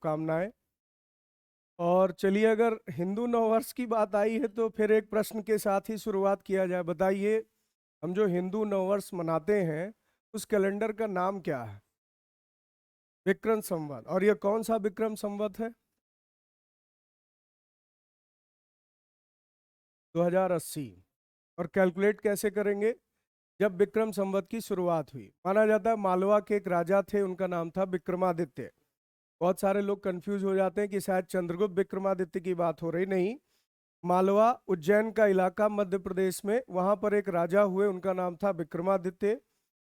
शुभकामनाएं। और चलिए, अगर हिंदू नववर्ष की बात आई है तो फिर एक प्रश्न के साथ ही शुरुआत किया जाए। बताइए, हम जो हिंदू नववर्ष मनाते हैं उस कैलेंडर का नाम क्या है? विक्रम संवत। और ये कौन सा विक्रम संवत है? 2080। और कैलकुलेट कैसे करेंगे? जब विक्रम संवत की शुरुआत हुई, माना जाता है मालवा के एक राजा थे, उनका नाम था विक्रमादित्य। बहुत सारे लोग कंफ्यूज हो जाते हैं कि शायद चंद्रगुप्त विक्रमादित्य की बात हो रही। नहीं, मालवा उज्जैन का इलाका मध्य प्रदेश में, वहां पर एक राजा हुए, उनका नाम था विक्रमादित्य।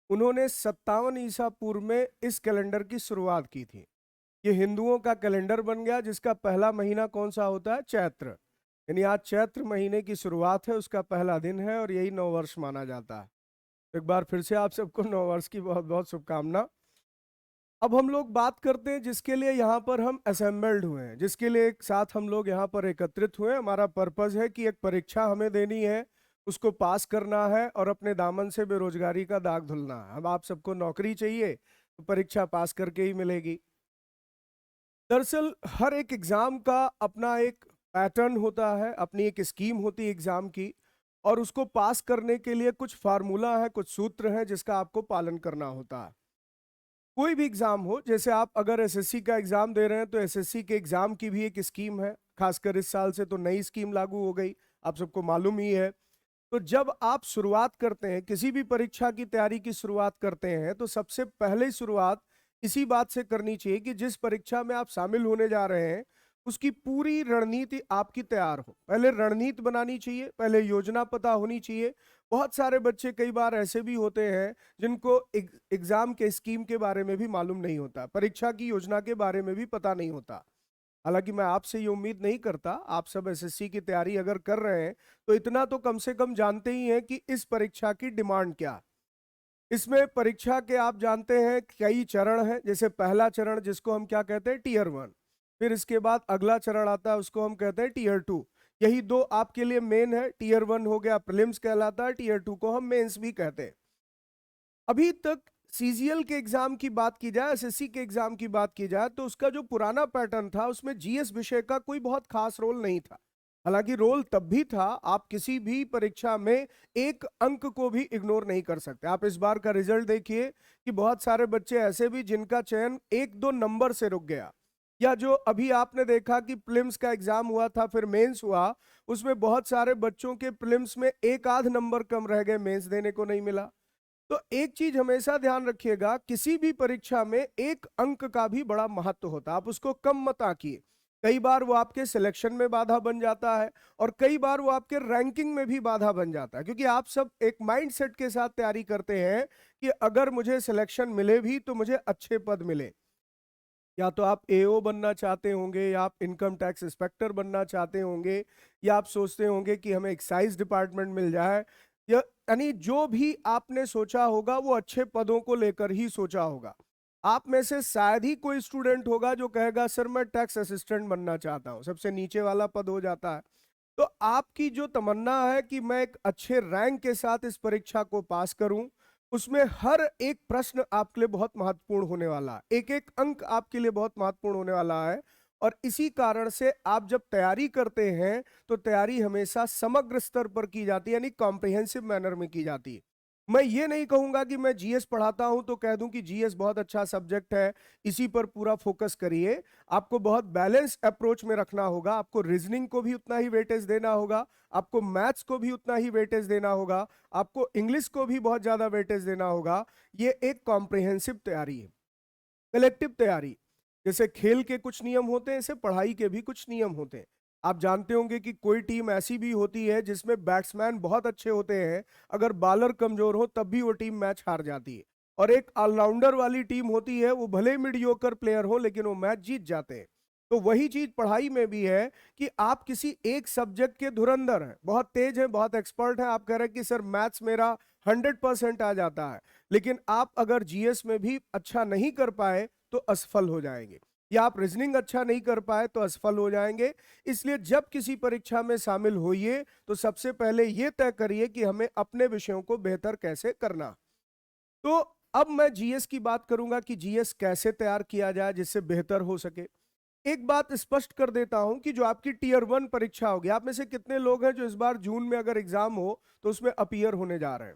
उन्होंने 57 ईसा पूर्व में इस कैलेंडर की शुरुआत की थी। ये हिंदुओं का कैलेंडर बन गया, जिसका पहला महीना कौन सा होता है? चैत्र। यानी आज चैत्र महीने की शुरुआत है, उसका पहला दिन है और यही नववर्ष माना जाता है। एक बार फिर से आप सबको नववर्ष की बहुत बहुत शुभकामना। अब हम लोग बात करते हैं जिसके लिए यहाँ पर हम असेंबल्ड हुए हैं, जिसके लिए एक साथ हम लोग यहाँ पर एकत्रित हुए हैं। हमारा पर्पस है कि एक परीक्षा हमें देनी है, उसको पास करना है और अपने दामन से बेरोजगारी का दाग धुलना है। अब आप सबको नौकरी चाहिए तो परीक्षा पास करके ही मिलेगी। दरअसल हर एक एग्जाम का अपना एक पैटर्न होता है, अपनी एक स्कीम होती है एग्जाम की, और उसको पास करने के लिए कुछ फार्मूला है, कुछ सूत्र है जिसका आपको पालन करना होता है। कोई भी एग्जाम हो, जैसे आप अगर एसएससी का एग्जाम दे रहे हैं तो एसएससी के एग्जाम की भी एक स्कीम है। खासकर इस साल से तो नई स्कीम लागू हो गई, आप सबको मालूम ही है। तो जब आप शुरुआत करते हैं, किसी भी परीक्षा की तैयारी की शुरुआत करते हैं, तो सबसे पहले शुरुआत इसी बात से करनी चाहिए कि जिस परीक्षा में आप शामिल होने जा रहे हैं उसकी पूरी रणनीति आपकी तैयार हो। पहले रणनीति बनानी चाहिए, पहले योजना पता होनी चाहिए। बहुत सारे बच्चे कई बार ऐसे भी होते हैं जिनको एग्जाम के स्कीम के बारे में भी मालूम नहीं होता, परीक्षा की योजना के बारे में भी पता नहीं होता। हालांकि मैं आपसे ये उम्मीद नहीं करता, आप सब एसएससी की तैयारी अगर कर रहे हैं तो इतना तो कम से कम जानते ही हैं कि इस परीक्षा की डिमांड क्या है। इसमें परीक्षा के आप जानते हैं कई चरण हैं। जैसे पहला चरण जिसको हम क्या कहते हैं? टीयर 1। फिर इसके बाद अगला चरण आता है, उसको हम कहते हैं टीयर 2। यही दो आपके लिए मेन है। टीयर 1 हो गया प्रीलिम्स कहलाता है, टीयर 2 को हम मेंस भी कहते हैं। अभी तक सीजीएल के एग्जाम की बात की जाए, एसएससी के एग्जाम की बात की जाए, तो उसका जो पुराना पैटर्न था उसमें जीएस विषय का कोई बहुत खास रोल नहीं था। हालांकि रोल तब भी था, आप किसी भी परीक्षा में एक अंक को भी इग्नोर नहीं कर सकते। आप इस बार का रिजल्ट देखिए कि बहुत सारे बच्चे ऐसे भी जिनका चयन एक दो नंबर से रुक गया, या जो अभी आपने देखा कि प्रीलिम्स का एग्जाम हुआ था फिर मेंस हुआ, उसमें बहुत सारे बच्चों के प्रीलिम्स में एक आध नंबर कम रह गए, मेंस देने को नहीं मिला। तो एक चीज हमेशा ध्यान रखिएगा, किसी भी परीक्षा में एक अंक का भी बड़ा महत्व होता है, आप उसको कम मत आंकिए। कई बार वो आपके सिलेक्शन में बाधा बन जाता है और कई बार वो आपके रैंकिंग में भी बाधा बन जाता है, क्योंकि आप सब एक माइंडसेट के साथ तैयारी करते हैं कि अगर मुझे सिलेक्शन मिले भी तो मुझे अच्छे पद मिले। या तो आप एओ बनना चाहते होंगे, या आप इनकम टैक्स इंस्पेक्टर बनना चाहते होंगे, या आप सोचते होंगे कि हमें एक्साइज डिपार्टमेंट मिल जाए, या यानी जो भी आपने सोचा होगा वो अच्छे पदों को लेकर ही सोचा होगा। आप में से शायद ही कोई स्टूडेंट होगा जो कहेगा सर मैं टैक्स असिस्टेंट बनना चाहता हूं, सबसे नीचे वाला पद हो जाता है। तो आपकी जो तमन्ना है कि मैं एक अच्छे रैंक के साथ इस परीक्षा को पास करूं, उसमें हर एक प्रश्न आपके लिए बहुत महत्वपूर्ण होने वाला है, एक एक अंक आपके लिए बहुत महत्वपूर्ण होने वाला है। और इसी कारण से आप जब तैयारी करते हैं तो तैयारी हमेशा समग्र स्तर पर की जाती है, यानी कॉम्प्रिहेंसिव मैनर में की जाती है। मैं ये नहीं कहूंगा कि मैं जीएस पढ़ाता हूं तो कह दूं कि जीएस बहुत अच्छा सब्जेक्ट है, इसी पर पूरा फोकस करिए। आपको बहुत बैलेंस अप्रोच में रखना होगा, आपको रीजनिंग को भी उतना ही वेटेज देना होगा, आपको मैथ्स को भी उतना ही वेटेज देना होगा, आपको इंग्लिश को भी बहुत ज्यादा वेटेज देना होगा। ये एक कॉम्प्रिहेंसिव तैयारी है, कलेक्टिव तैयारी। जैसे खेल के कुछ नियम होते हैं, ऐसे पढ़ाई के भी कुछ नियम होते हैं। आप जानते होंगे कि कोई टीम ऐसी भी होती है जिसमें बैट्समैन बहुत अच्छे होते हैं, अगर बॉलर कमजोर हो तब भी वो टीम मैच हार जाती है। और एक ऑलराउंडर वाली टीम होती है, वो भले मीडियोकर प्लेयर हो लेकिन वो मैच जीत जाते हैं। तो वही चीज पढ़ाई में भी है कि आप किसी एक सब्जेक्ट के धुरंधर हैं, बहुत तेज हैं, बहुत एक्सपर्ट हैं, आप कह रहे हैं कि सर मैथ्स मेरा 100% आ जाता है, लेकिन आप अगर जीएस में भी अच्छा नहीं कर पाए तो असफल हो जाएंगे, या आप रीजनिंग अच्छा नहीं कर पाए तो असफल हो जाएंगे। इसलिए जब किसी परीक्षा में शामिल होइए तो सबसे पहले यह तय करिए कि हमें अपने विषयों को बेहतर कैसे करना। तो अब मैं जीएस की बात करूंगा कि जीएस कैसे तैयार किया जाए जिससे बेहतर हो सके। एक बात स्पष्ट कर देता हूं कि जो आपकी टीयर 1 परीक्षा होगी, आप में से कितने लोग हैं जो इस बार जून में अगर एग्जाम हो तो उसमें अपीयर होने जा रहे हैं?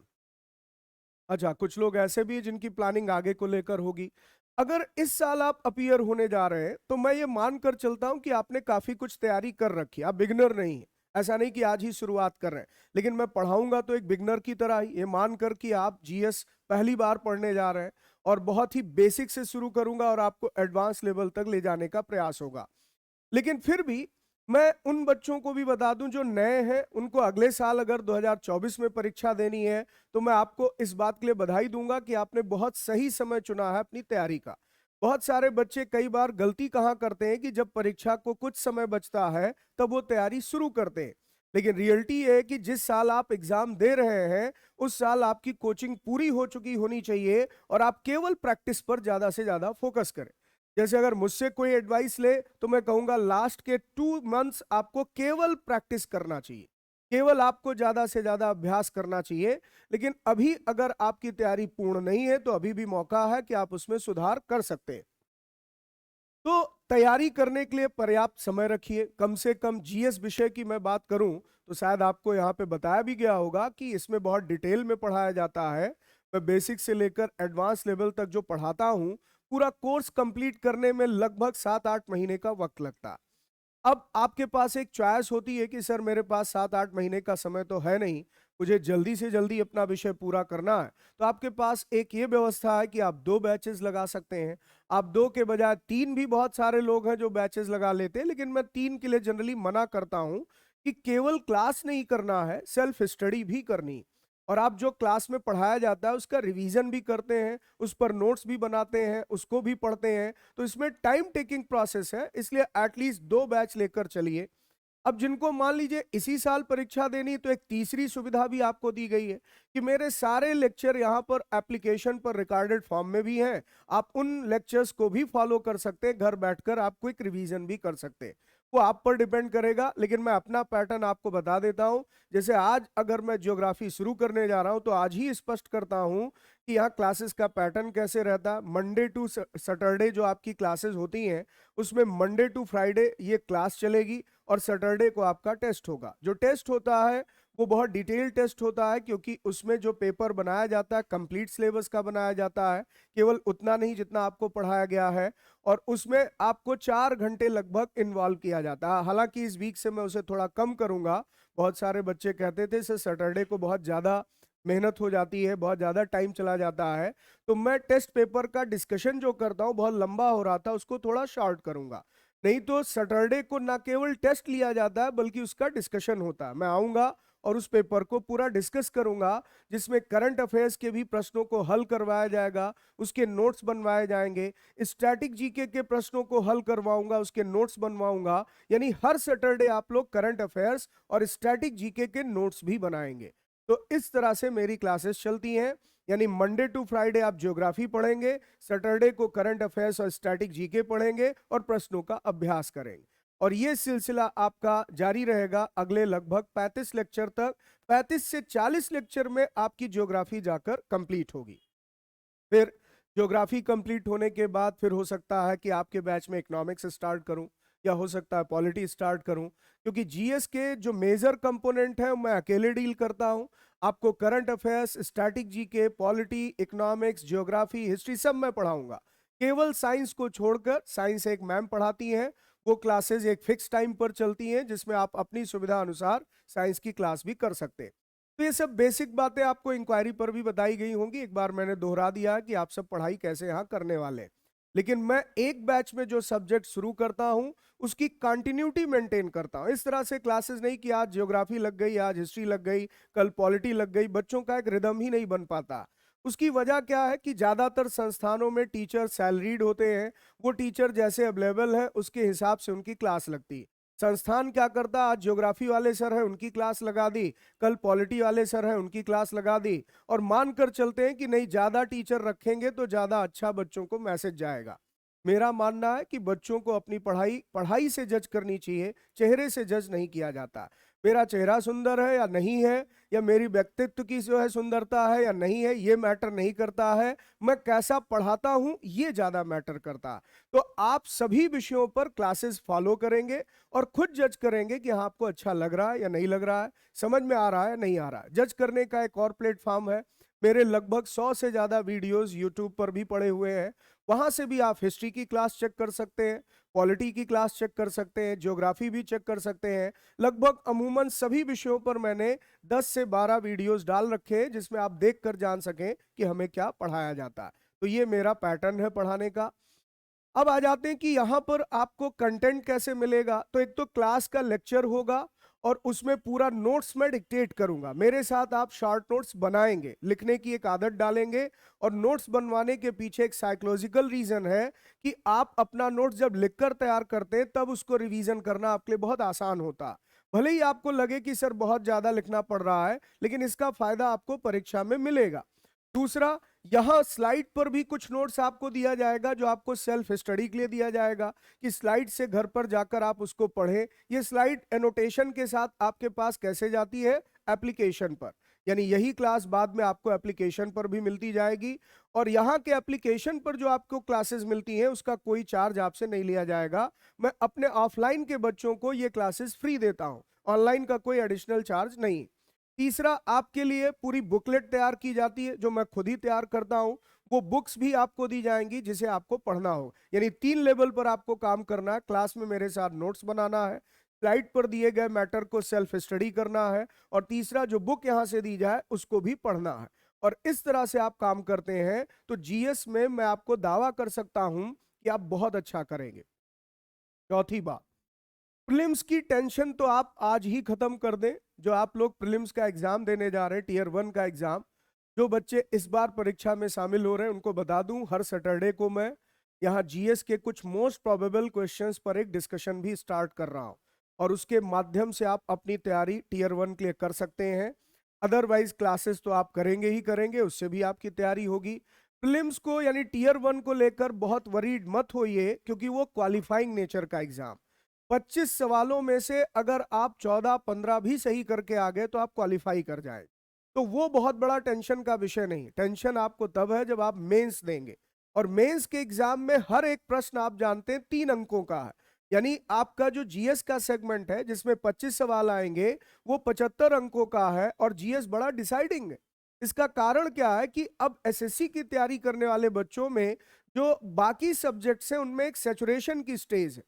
अच्छा, कुछ लोग ऐसे भी हैं जिनकी प्लानिंग आगे को लेकर होगी। अगर इस साल आप अपीयर होने जा रहे हैं तो मैं ये मानकर चलता हूं कि आपने काफी कुछ तैयारी कर रखी है, आप बिगनर नहीं है। ऐसा नहीं कि आज ही शुरुआत कर रहे हैं, लेकिन मैं पढ़ाऊंगा तो एक बिगनर की तरह ही, ये मानकर कि आप जीएस पहली बार पढ़ने जा रहे हैं, और बहुत ही बेसिक से शुरू करूंगा और आपको एडवांस लेवल तक ले जाने का प्रयास होगा। लेकिन फिर भी मैं उन बच्चों को भी बता दूं जो नए हैं, उनको अगले साल अगर 2024 में परीक्षा देनी है तो मैं आपको इस बात के लिए बधाई दूंगा कि आपने बहुत सही समय चुना है अपनी तैयारी का। बहुत सारे बच्चे कई बार गलती कहाँ करते हैं कि जब परीक्षा को कुछ समय बचता है तब वो तैयारी शुरू करते हैं। लेकिन रियलिटी ये है कि जिस साल आप एग्जाम दे रहे हैं उस साल आपकी कोचिंग पूरी हो चुकी होनी चाहिए और आप केवल प्रैक्टिस पर ज्यादा से ज्यादा फोकस करें। जैसे अगर मुझसे कोई एडवाइस ले तो मैं कहूंगा लास्ट के 2 मंथ्स आपको केवल प्रैक्टिस करना चाहिए, केवल आपको ज्यादा से ज्यादा अभ्यास करना चाहिए। लेकिन अभी अगर आपकी तैयारी पूर्ण नहीं है तो अभी भी मौका है कि आप उसमें सुधार कर सकते हैं। तो तैयारी करने के लिए पर्याप्त समय रखिए। कम से कम जीएस विषय की मैं बात करूं तो शायद आपको यहाँ पे बताया भी गया होगा कि इसमें बहुत डिटेल में पढ़ाया जाता है। मैं बेसिक से लेकर एडवांस लेवल तक जो पढ़ाता हूं, पूरा कोर्स कंप्लीट करने में लगभग 7-8 महीने का वक्त लगता है। अब आपके पास एक चॉइस होती है कि सर मेरे पास 7-8 महीने का समय तो है नहीं, मुझे जल्दी से जल्दी अपना विषय पूरा करना है। तो आपके पास एक ये व्यवस्था है कि आप 2 बैचेस लगा सकते हैं। आप 2 के बजाय 3 भी, बहुत सारे लोग हैं जो बैचेस लगा लेते हैं, लेकिन मैं 3 के लिए जनरली मना करता हूं कि केवल क्लास नहीं करना है, सेल्फ स्टडी भी करनी। और आप जो क्लास में पढ़ाया जाता है उसका रिवीजन भी करते हैं, उस पर नोट्स भी बनाते हैं, उसको भी पढ़ते हैं। तो इसमें टाइम टेकिंग प्रोसेस है, इसलिए एटलीस्ट 2 बैच लेकर चलिए। अब जिनको मान लीजिए इसी साल परीक्षा देनी, तो एक तीसरी सुविधा भी आपको दी गई है कि मेरे सारे लेक्चर यहाँ पर एप्लीकेशन पर रिकॉर्डेड फॉर्म में भी हैं। आप उन लेक्चर्स को भी फॉलो कर सकते हैं, घर बैठकर आप क्विक रिवीजन भी कर सकते हैं। वो आप पर डिपेंड करेगा, लेकिन मैं अपना पैटर्न आपको बता देता हूं। जैसे आज अगर मैं ज्योग्राफी शुरू करने जा रहा हूं तो आज ही स्पष्ट करता हूं कि यहाँ क्लासेस का पैटर्न कैसे रहता है। मंडे टू सैटरडे जो आपकी क्लासेस होती हैं, उसमें मंडे टू फ्राइडे ये क्लास चलेगी और सैटरडे को आपका टेस्ट होगा। जो टेस्ट होता है वो बहुत डिटेल टेस्ट होता है, क्योंकि उसमें जो पेपर बनाया जाता है कंप्लीट सिलेबस का बनाया जाता है, केवल उतना नहीं जितना आपको पढ़ाया गया है। और उसमें आपको 4 घंटे लगभग इन्वॉल्व किया जाता है। हालांकि इस वीक से मैं उसे थोड़ा कम करूंगा। बहुत सारे बच्चे कहते थे सर सैटरडे को बहुत ज़्यादा मेहनत हो जाती है, बहुत ज़्यादा टाइम चला जाता है, तो मैं टेस्ट पेपर का डिस्कशन जो करता हूँ बहुत लंबा हो रहा था, उसको थोड़ा शॉर्ट करूंगा। नहीं तो सैटरडे को ना केवल टेस्ट लिया जाता है बल्कि उसका डिस्कशन होता है। मैं आऊंगा और उस पेपर को पूरा डिस्कस करूंगा, जिसमें करंट अफेयर्स के भी प्रश्नों को हल करवाया जाएगा, उसके नोट्स बनवाए जाएंगे, स्टैटिक जीके के प्रश्नों को हल करवाऊंगा, उसके नोट्स बनवाऊंगा। यानी हर सैटरडे आप लोग करंट अफेयर्स और स्टैटिक जीके के नोट्स भी बनाएंगे। तो इस तरह से मेरी क्लासेस चलती हैं। यानी मंडे टू फ्राइडे आप ज्योग्राफी पढ़ेंगे, सैटरडे को करंट अफेयर्स और स्टैटिक जीके पढ़ेंगे और प्रश्नों का अभ्यास करेंगे। और ये सिलसिला आपका जारी रहेगा अगले लगभग 35 लेक्चर तक। 35 से 40 लेक्चर में आपकी ज्योग्राफी जाकर कंप्लीट होगी। फिर ज्योग्राफी कंप्लीट होने के बाद फिर हो सकता है कि आपके बैच में इकोनॉमिक्स स्टार्ट करूं, या हो सकता है पॉलिटी स्टार्ट करूं, क्योंकि जीएस के जो मेजर कंपोनेंट है मैं अकेले डील करता हूं। आपको current affairs, static GK, polity, economics, geography, history सब मैं पढ़ाऊंगा। केवल साइंस को छोड़कर, साइंस एक मैम पढ़ाती हैं, वो क्लासेस एक फिक्स टाइम पर चलती हैं जिसमें आप अपनी सुविधा अनुसार साइंस की क्लास भी कर सकते हैं। तो ये सब बेसिक बातें आपको इंक्वायरी पर भी बताई गई होंगी, एक बार मैंने दोहरा दिया कि आप सब पढ़ाई कैसे यहाँ करने वाले हैं। लेकिन मैं एक बैच में जो सब्जेक्ट शुरू करता हूँ उसकी कंटिन्यूटी मेंटेन करता हूँ। इस तरह से क्लासेस नहीं कि आज ज्योग्राफी लग गई, आज हिस्ट्री लग गई, कल पॉलिटी लग गई। बच्चों का एक रिदम ही नहीं बन पाता। उसकी वजह क्या है कि ज्यादातर संस्थानों में टीचर सैलरीड होते हैं, वो टीचर जैसे अवेलेबल है उसके हिसाब से उनकी क्लास लगती है। संस्थान क्या करता, आज ज्योग्राफी वाले सर हैं उनकी क्लास लगा दी, कल पॉलिटी वाले सर हैं उनकी क्लास लगा दी, और मानकर चलते हैं कि नहीं ज्यादा टीचर रखेंगे तो ज्यादा अच्छा बच्चों को मैसेज जाएगा। मेरा मानना है कि बच्चों को अपनी पढ़ाई पढ़ाई से जज करनी चाहिए, चेहरे से जज नहीं किया जाता। मेरा चेहरा सुंदर है या नहीं है, या मेरी व्यक्तित्व की जो है सुंदरता है या नहीं है, ये मैटर नहीं करता है। मैं कैसा पढ़ाता हूं ये ज्यादा मैटर करता है। तो आप सभी विषयों पर क्लासेस फॉलो करेंगे और खुद जज करेंगे कि हाँ आपको अच्छा लग रहा है या नहीं लग रहा है, समझ में आ रहा है नहीं आ रहा है। जज करने का एक और प्लेटफॉर्म है, मेरे लगभग 100 से ज्यादा वीडियोस यूट्यूब पर भी पड़े हुए हैं। वहां से भी आप हिस्ट्री की क्लास चेक कर सकते हैं, पॉलिटी की क्लास चेक कर सकते हैं, ज्योग्राफी भी चेक कर सकते हैं। लगभग अमूमन सभी विषयों पर मैंने 10 से 12 वीडियोस डाल रखे हैं, जिसमें आप देख कर जान सकें कि हमें क्या पढ़ाया जाता है। तो ये मेरा पैटर्न है पढ़ाने का। अब आ जाते हैं कि यहाँ पर आपको कंटेंट कैसे मिलेगा। तो एक तो क्लास का लेक्चर होगा और उसमें पूरा नोट्स मैं डिक्टेट करूंगा। मेरे साथ आप शॉर्ट नोट्स बनाएंगे, लिखने की एक आदत डालेंगे। और नोट्स बनवाने के पीछे एक साइकोलॉजिकल रीजन है कि आप अपना नोट्स जब लिखकर तैयार करते हैं तब उसको रिवीजन करना आपके लिए बहुत आसान होता है। भले ही आपको लगे कि सर बहुत ज्यादा लिखना पड़ रहा है, लेकिन इसका फायदा आपको परीक्षा में मिलेगा। दूसरा, यहां स्लाइड पर भी कुछ नोट्स आपको दिया जाएगा जो आपको सेल्फ स्टडी के लिए दिया जाएगा कि स्लाइड से घर पर जाकर आप उसको पढ़ें। ये स्लाइड एनोटेशन के साथ आपके पास कैसे जाती है, एप्लीकेशन पर। यानी यही क्लास बाद में आपको एप्लीकेशन पर भी मिलती जाएगी। और यहाँ के एप्लीकेशन पर जो आपको क्लासेस मिलती हैं उसका कोई चार्ज आपसे नहीं लिया जाएगा। मैं अपने ऑफलाइन के बच्चों को ये क्लासेस फ्री देता हूँ, ऑनलाइन का कोई एडिशनल चार्ज नहीं। तीसरा, आपके लिए पूरी बुकलेट तैयार की जाती है जो मैं खुद ही तैयार करता हूं। वो बुक्स भी आपको दी जाएंगी जिसे आपको पढ़ना हो। यानी 3 लेवल पर आपको काम करना है। क्लास में मेरे साथ नोट्स बनाना है, स्लाइड पर दिए गए मैटर को सेल्फ स्टडी करना है, और तीसरा जो बुक यहां से दी जाए उसको भी पढ़ना है। और इस तरह से आप काम करते हैं तो जीएस में मैं आपको दावा कर सकता हूं कि आप बहुत अच्छा करेंगे। चौथी बात, प्रीलिम्स की टेंशन तो आप आज ही खत्म कर दें। जो आप लोग प्रीलिम्स का एग्जाम देने जा रहे हैं, टीयर 1 का एग्जाम, जो बच्चे इस बार परीक्षा में शामिल हो रहे हैं उनको बता दूं, हर सैटरडे को मैं यहाँ जीएस के कुछ मोस्ट प्रोबेबल क्वेश्चंस पर एक डिस्कशन भी स्टार्ट कर रहा हूं। और उसके माध्यम से आप अपनी तैयारी टीयर 1 के लिए कर सकते हैं। अदरवाइज क्लासेस तो आप करेंगे ही करेंगे, उससे भी आपकी तैयारी होगी। प्रीलिम्स को यानी टीयर 1 को लेकर बहुत वरीड मत होइए, क्योंकि वो क्वालिफाइंग नेचर का एग्जाम। 25 सवालों में से अगर आप 14-15 भी सही करके आ गए तो आप क्वालिफाई कर जाए। तो वो बहुत बड़ा टेंशन का विषय नहीं। टेंशन आपको तब है जब आप मेंस देंगे। और मेंस के एग्जाम में हर एक प्रश्न आप जानते हैं 3 अंकों का है। यानी आपका जो जीएस का सेगमेंट है जिसमें 25 सवाल आएंगे, वो 75 अंकों का है। और जीएस बड़ा डिसाइडिंग है। इसका कारण क्या है कि अब एसएससी की तैयारी करने वाले बच्चों में जो बाकी सब्जेक्ट्स हैं उनमें एक सैचुरेशन की स्टेज है।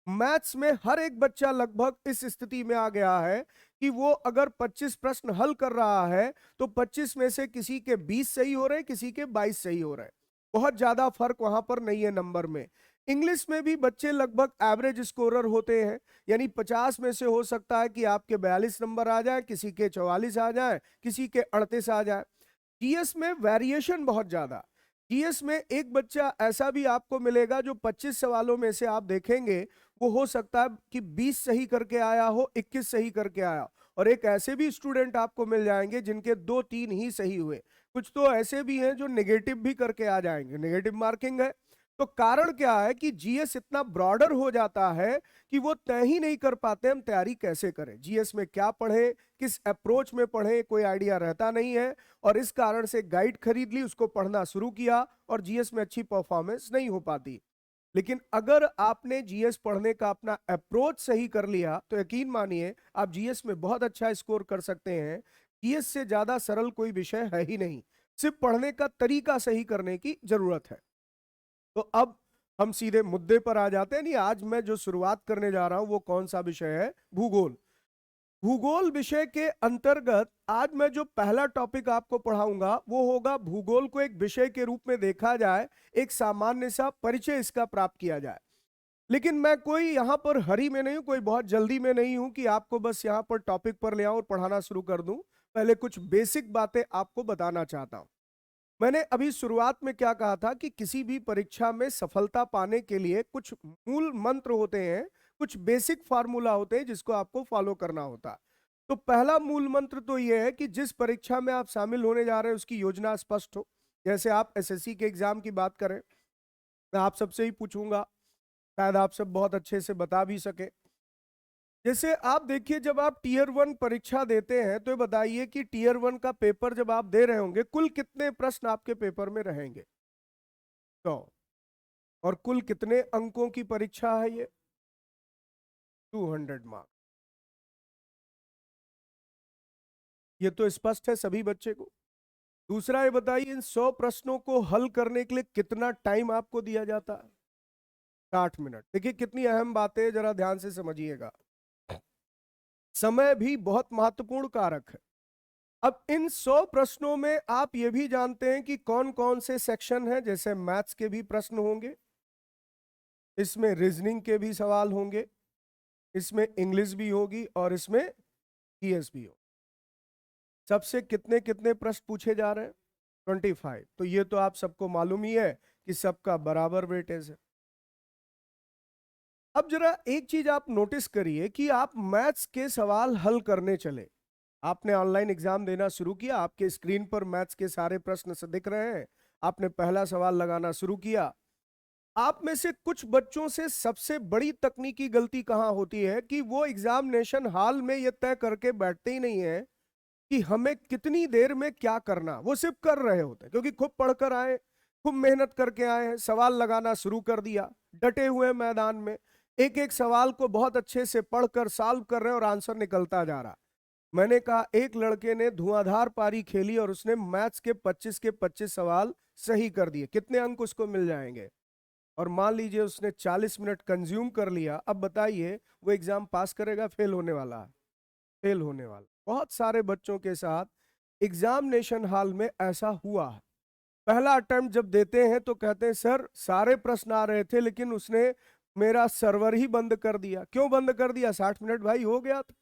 मैथ्स में हर एक बच्चा लगभग इस स्थिति में आ गया है कि वो अगर 25 प्रश्न हल कर रहा है तो 25 में से किसी के 20 सही हो रहे हैं, किसी के 22 सही हो रहे हैं। बहुत ज्यादा फर्क वहां पर नहीं है नंबर में। इंग्लिश में भी बच्चे लगभग एवरेज स्कोरर होते हैं। यानी 50 में से हो सकता है कि आपके 42 नंबर आ जाए, किसी के 44 आ जाए, किसी के 38 आ जाए। जीएस में वेरिएशन बहुत ज्यादा। जीएस में एक बच्चा ऐसा भी आपको मिलेगा जो 25 सवालों में से आप देखेंगे वो हो सकता है कि 20 सही करके आया हो, 21 सही करके आया। और एक ऐसे भी स्टूडेंट आपको मिल जाएंगे जिनके 2-3 ही सही हुए। कुछ तो ऐसे भी हैं जो नेगेटिव भी करके आ जाएंगे, नेगेटिव मार्किंग है। तो कारण क्या है कि जीएस इतना ब्रॉडर हो जाता है कि वो तय ही नहीं कर पाते हम तैयारी कैसे करें, जीएस में क्या पढ़े, किस अप्रोच में पढ़े, कोई आइडिया रहता नहीं है। और इस कारण से गाइड खरीद ली, उसको पढ़ना शुरू किया, और जीएस में अच्छी परफॉर्मेंस नहीं हो पाती। लेकिन अगर आपने जीएस पढ़ने का अपना अप्रोच सही कर लिया तो यकीन मानिए आप जीएस में बहुत अच्छा स्कोर कर सकते हैं। जीएस से ज्यादा सरल कोई विषय है ही नहीं, सिर्फ पढ़ने का तरीका सही करने की जरूरत है। तो अब हम सीधे मुद्दे पर आ जाते हैं। नहीं, आज मैं जो शुरुआत करने जा रहा हूं वो कौन सा विषय है, भूगोल। भूगोल विषय के अंतर्गत आज मैं जो पहला टॉपिक आपको पढ़ाऊंगा वो होगा भूगोल को एक विषय के रूप में देखा जाए, एक सामान्य सा परिचय इसका प्राप्त किया जाए। लेकिन मैं कोई यहां पर हरी में नहीं हूं, कोई बहुत जल्दी में नहीं हूं कि आपको बस यहां पर टॉपिक पर ले आऊं और पढ़ाना शुरू कर दूं। पहले कुछ बेसिक बातें आपको बताना चाहता हूं। मैंने अभी शुरुआत में क्या कहा था कि किसी भी परीक्षा में सफलता पाने के लिए कुछ मूल मंत्र होते हैं, कुछ बेसिक फार्मूला होते हैं जिसको आपको फॉलो करना होता है। तो पहला मूल मंत्र तो यह है कि जिस परीक्षा में आप शामिल होने जा रहे हैं उसकी योजना स्पष्ट हो। जैसे आप एसएससी के एग्जाम की बात करें, मैं आप सबसे ही पूछूंगा, शायद आप सब बहुत अच्छे से बता भी सके। जैसे आप देखिए, जब आप टीयर 1 परीक्षा देते हैं तो ये बताइए कि टीयर 1 का पेपर जब आप दे रहे होंगे, कुल कितने प्रश्न आपके पेपर में रहेंगे? तो और कुल कितने अंकों की परीक्षा है ये? 200 मार्क्स। ये तो स्पष्ट है सभी बच्चे को। दूसरा ये बताइए, इन 100 प्रश्नों को हल करने के लिए कितना टाइम आपको दिया जाता है? 60 मिनट। देखिए कितनी अहम बात है, जरा ध्यान से समझिएगा। समय भी बहुत महत्वपूर्ण कारक है। अब इन 100 प्रश्नों में आप ये भी जानते हैं कि कौन कौन से सेक्शन हैं। जैसे मैथ्स के भी प्रश्न होंगे, इसमें रीजनिंग के भी सवाल होंगे, इसमें इंग्लिश भी होगी और इसमें जीएस भी हो। सबसे कितने कितने प्रश्न पूछे जा रहे हैं? 25। तो ये तो आप सबको मालूम ही है कि सबका बराबर वेटेज है। अब जरा एक चीज आप नोटिस करिए कि आप मैथ्स के सवाल हल करने चले, आपने ऑनलाइन एग्जाम देना शुरू किया, आपके स्क्रीन पर मैथ्स के सारे प्रश्न से दिख रहे हैं, आपने पहला सवाल लगाना शुरू किया। आप में से कुछ बच्चों से सबसे बड़ी तकनीकी गलती कहां होती है कि वो एग्जामिनेशन हॉल में ये तय करके बैठते ही नहीं है कि हमें कितनी देर में क्या करना। वो सिर्फ कर रहे होते हैं क्योंकि खूब पढ़कर आए, खूब मेहनत करके आए हैं, सवाल लगाना शुरू कर दिया, डटे हुए मैदान में, एक एक सवाल को बहुत अच्छे से पढ़कर सॉल्व कर रहे हैं और आंसर निकलता जा रहा। मैंने कहा, एक लड़के ने धुआंधार पारी खेली और उसने मैथ्स के 25 के 25 सवाल सही कर दिए। कितने अंक उसको मिल जाएंगे? और मान लीजिए उसने 40 मिनट कंज्यूम कर लिया। अब बताइए वो एग्जाम पास करेगा, फेल होने वाला है? फेल होने वाला। बहुत सारे बच्चों के साथ एग्जामिनेशन हॉल में ऐसा हुआ है। पहला अटेम्प्ट जब देते हैं तो कहते हैं सर सारे प्रश्न आ रहे थे लेकिन उसने मेरा सर्वर ही बंद कर दिया। क्यों बंद कर दिया? 60 मिनट भाई हो गया था।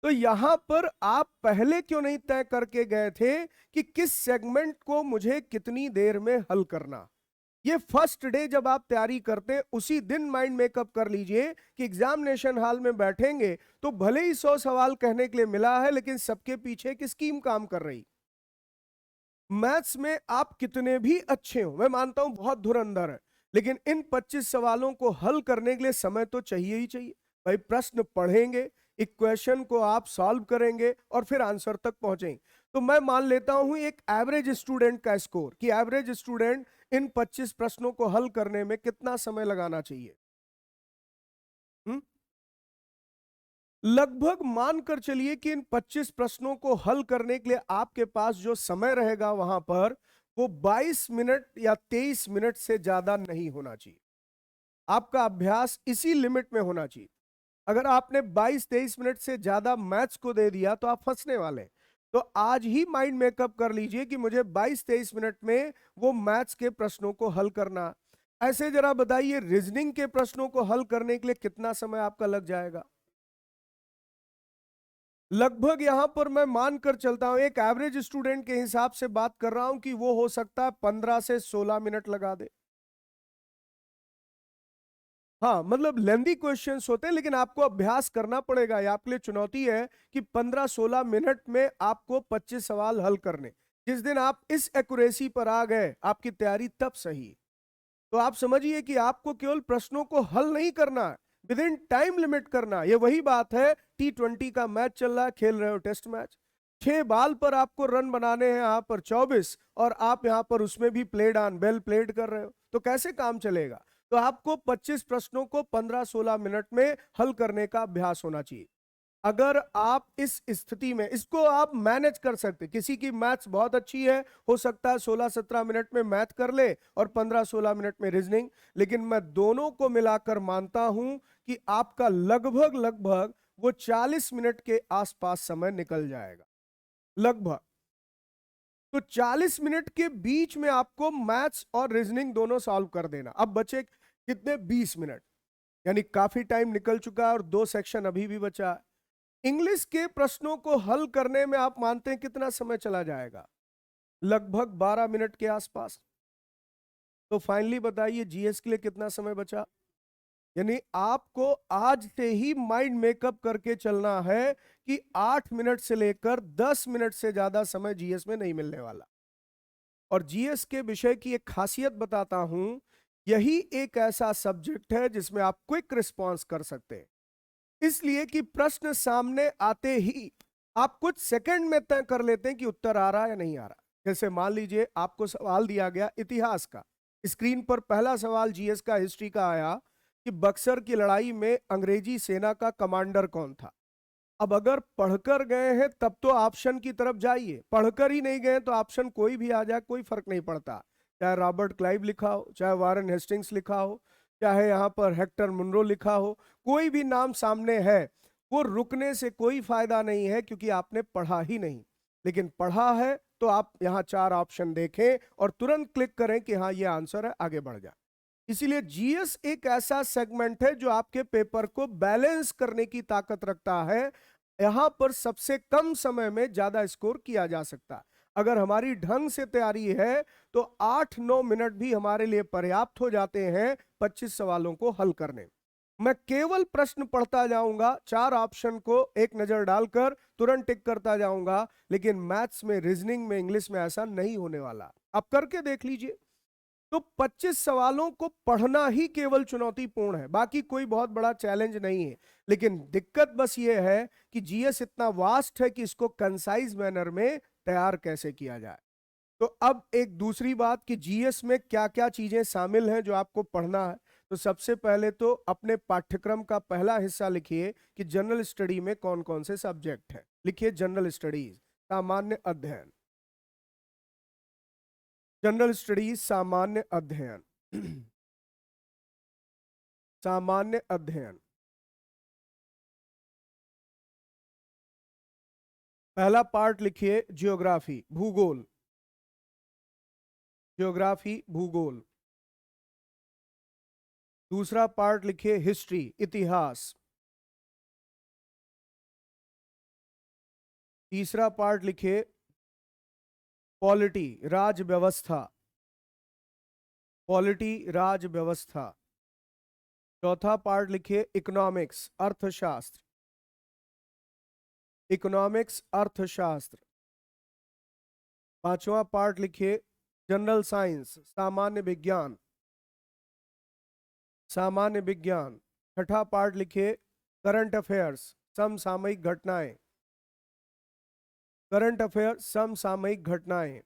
तो यहां पर आप पहले क्यों नहीं तय करके गए थे कि किस सेगमेंट को मुझे कितनी देर में हल करना? ये फर्स्ट डे जब आप तैयारी करते हैं उसी दिन माइंड मेकअप कर लीजिए कि एग्जामिनेशन हॉल में बैठेंगे तो भले ही 100 सवाल कहने के लिए मिला है लेकिन सबके पीछे एक स्कीम काम कर रही। मैथ्स में आप कितने भी अच्छे हो, मैं मानता हूं बहुत धुरंधर है, लेकिन इन 25 सवालों को हल करने के लिए समय तो चाहिए ही चाहिए। भाई प्रश्न पढ़ेंगे, इक्वेशन को आप सॉल्व करेंगे और फिर आंसर तक पहुंचेंगे। तो मैं मान लेता हूं एक एवरेज स्टूडेंट का स्कोर कि एवरेज स्टूडेंट इन 25 प्रश्नों को हल करने में कितना समय लगाना चाहिए। लगभग मानकर चलिए कि इन 25 प्रश्नों को हल करने के लिए आपके पास जो समय रहेगा वहां पर वो 22 मिनट या 23 मिनट से ज्यादा नहीं होना चाहिए। आपका अभ्यास इसी लिमिट में होना चाहिए। अगर आपने 22-23 मिनट से ज्यादा मैथ्स को दे दिया तो आप फंसने वाले हैं। तो आज ही माइंड मेकअप कर लीजिए कि मुझे 22-23 मिनट में वो मैथ्स के प्रश्नों को हल करना। ऐसे जरा बताइए रीजनिंग के प्रश्नों को हल करने के लिए कितना समय आपका लग जाएगा? लगभग यहां पर मैं मानकर चलता हूं, एक एवरेज स्टूडेंट के हिसाब से बात कर रहा हूं कि वो हो सकता है 15 से 16 मिनट लगा दे। हाँ, मतलब लेंदी क्वेश्चंस होते हैं लेकिन आपको अभ्यास करना पड़ेगा। ये आपके लिए चुनौती है कि 15-16 मिनट में आपको 25 सवाल हल करने। जिस दिन आप इस एक्यूरेसी पर आ गए, आपकी तैयारी तब सही। तो आप समझिए कि आपको केवल प्रश्नों को हल नहीं करना है, विद इन टाइम लिमिट करना। ये वही बात है, T20 का मैच चल रहा है, खेल रहे हो टेस्ट मैच, 6 बॉल पर आपको रन बनाने हैं, यहाँ पर 24, और आप यहाँ पर उसमें भी प्लेड ऑन वेल प्लेड कर रहे हो, तो कैसे काम चलेगा? तो आपको 25 प्रश्नों को 15-16 मिनट में हल करने का अभ्यास होना चाहिए। अगर आप इस स्थिति में इसको आप मैनेज कर सकते, किसी की मैथ्स बहुत अच्छी है, हो सकता है 16-17 मिनट में मैथ कर ले और 15-16 मिनट में रीजनिंग, लेकिन मैं दोनों को मिलाकर मानता हूं कि आपका लगभग लगभग वो 40 मिनट के आसपास समय निकल जाएगा लगभग। तो 40 मिनट के बीच में आपको मैथ्स और रीजनिंग दोनों सॉल्व कर देना। अब बचे कितने? 20 मिनट, यानी काफी टाइम निकल चुका है और 2 सेक्शन अभी भी बचा है। इंग्लिश के प्रश्नों को हल करने में आप मानते हैं कितना समय चला जाएगा? लगभग 12 मिनट के आसपास। तो फाइनली बताइए जीएस के लिए कितना समय बचा? यानी आपको आज से ही माइंड मेकअप करके चलना है कि 8 मिनट से लेकर 10 मिनट से ज्यादा समय जीएस में नहीं मिलने वाला। और जीएस के विषय की एक खासियत बताता हूं, यही एक ऐसा सब्जेक्ट है जिसमें आप क्विक रिस्पॉन्स कर सकते हैं। इसलिए कि प्रश्न सामने आते ही आप कुछ सेकंड में तय कर लेते हैं कि उत्तर आ रहा है या नहीं आ रहा। जैसे मान लीजिए आपको सवाल दिया गया इतिहास का, स्क्रीन पर पहला सवाल जीएस का, हिस्ट्री का आया कि बक्सर की लड़ाई में अंग्रेजी सेना का कमांडर कौन था। अब अगर पढ़कर गए हैं तब तो ऑप्शन की तरफ जाइए, पढ़कर ही नहीं गए तो ऑप्शन कोई भी आ जाए कोई फर्क नहीं पड़ता, चाहे रॉबर्ट क्लाइव लिखा हो, चाहे वारन हेस्टिंग्स लिखा हो, चाहे यहाँ पर हेक्टर मुनरो लिखा हो, कोई भी नाम सामने है, वो रुकने से कोई फायदा नहीं है क्योंकि आपने पढ़ा ही नहीं। लेकिन पढ़ा है तो आप यहाँ 4 ऑप्शन देखें और तुरंत क्लिक करें कि हाँ ये आंसर है, आगे बढ़ जाए। इसीलिए जीएस एक ऐसा सेगमेंट है जो आपके पेपर को बैलेंस करने की ताकत रखता है। यहां पर सबसे कम समय में ज्यादा स्कोर किया जा सकता है। अगर हमारी ढंग से तैयारी है तो 8-9 मिनट भी हमारे लिए पर्याप्त हो जाते हैं 25 सवालों को हल करने। मैं केवल प्रश्न पढ़ता जाऊंगा, 4 ऑप्शन को एक नजर डालकर तुरंत टिक करता जाऊंगा, लेकिन मैथ्स में, रीजनिंग में, इंग्लिश में ऐसा नहीं होने वाला। आप करके देख लीजिए। तो 25 सवालों को पढ़ना ही केवल चुनौतीपूर्ण है, बाकी कोई बहुत बड़ा चैलेंज नहीं है। लेकिन दिक्कत बस ये है कि जीएस इतना वास्ट है कि इसको कंसाइज मैनर में तैयार कैसे किया जाए। तो अब एक दूसरी बात कि जीएस में क्या क्या चीजें शामिल हैं जो आपको पढ़ना है। तो सबसे पहले तो अपने पाठ्यक्रम का पहला हिस्सा लिखिए कि जनरल स्टडी में कौन कौन से सब्जेक्ट हैं। लिखिए जनरल स्टडीज, सामान्य अध्ययन, जनरल स्टडीज सामान्य अध्ययन। सामान्य अध्ययन पहला पार्ट लिखिए जियोग्राफी, भूगोल, जियोग्राफी भूगोल। दूसरा पार्ट लिखिए हिस्ट्री, इतिहास। तीसरा पार्ट लिखिए पॉलिटी, राज व्यवस्था, पॉलिटी राज व्यवस्था। चौथा पार्ट लिखिए इकोनॉमिक्स, अर्थशास्त्र, इकोनॉमिक्स अर्थशास्त्र। पांचवा पार्ट लिखिए जनरल साइंस, सामान्य विज्ञान, सामान्य विज्ञान। छठा पार्ट लिखिए करंट अफेयर्स, समसामयिक घटनाएं, करंट अफेयर समसामयिक घटनाएं।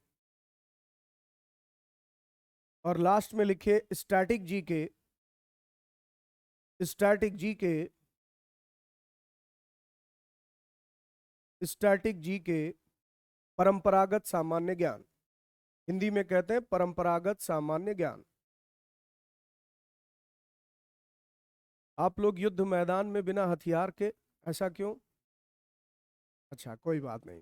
और लास्ट में लिखिए static GK, static GK, static GK, परंपरागत सामान्य ज्ञान। हिंदी में कहते हैं परंपरागत सामान्य ज्ञान। आप लोग युद्ध मैदान में बिना हथियार के, ऐसा क्यों? अच्छा कोई बात नहीं,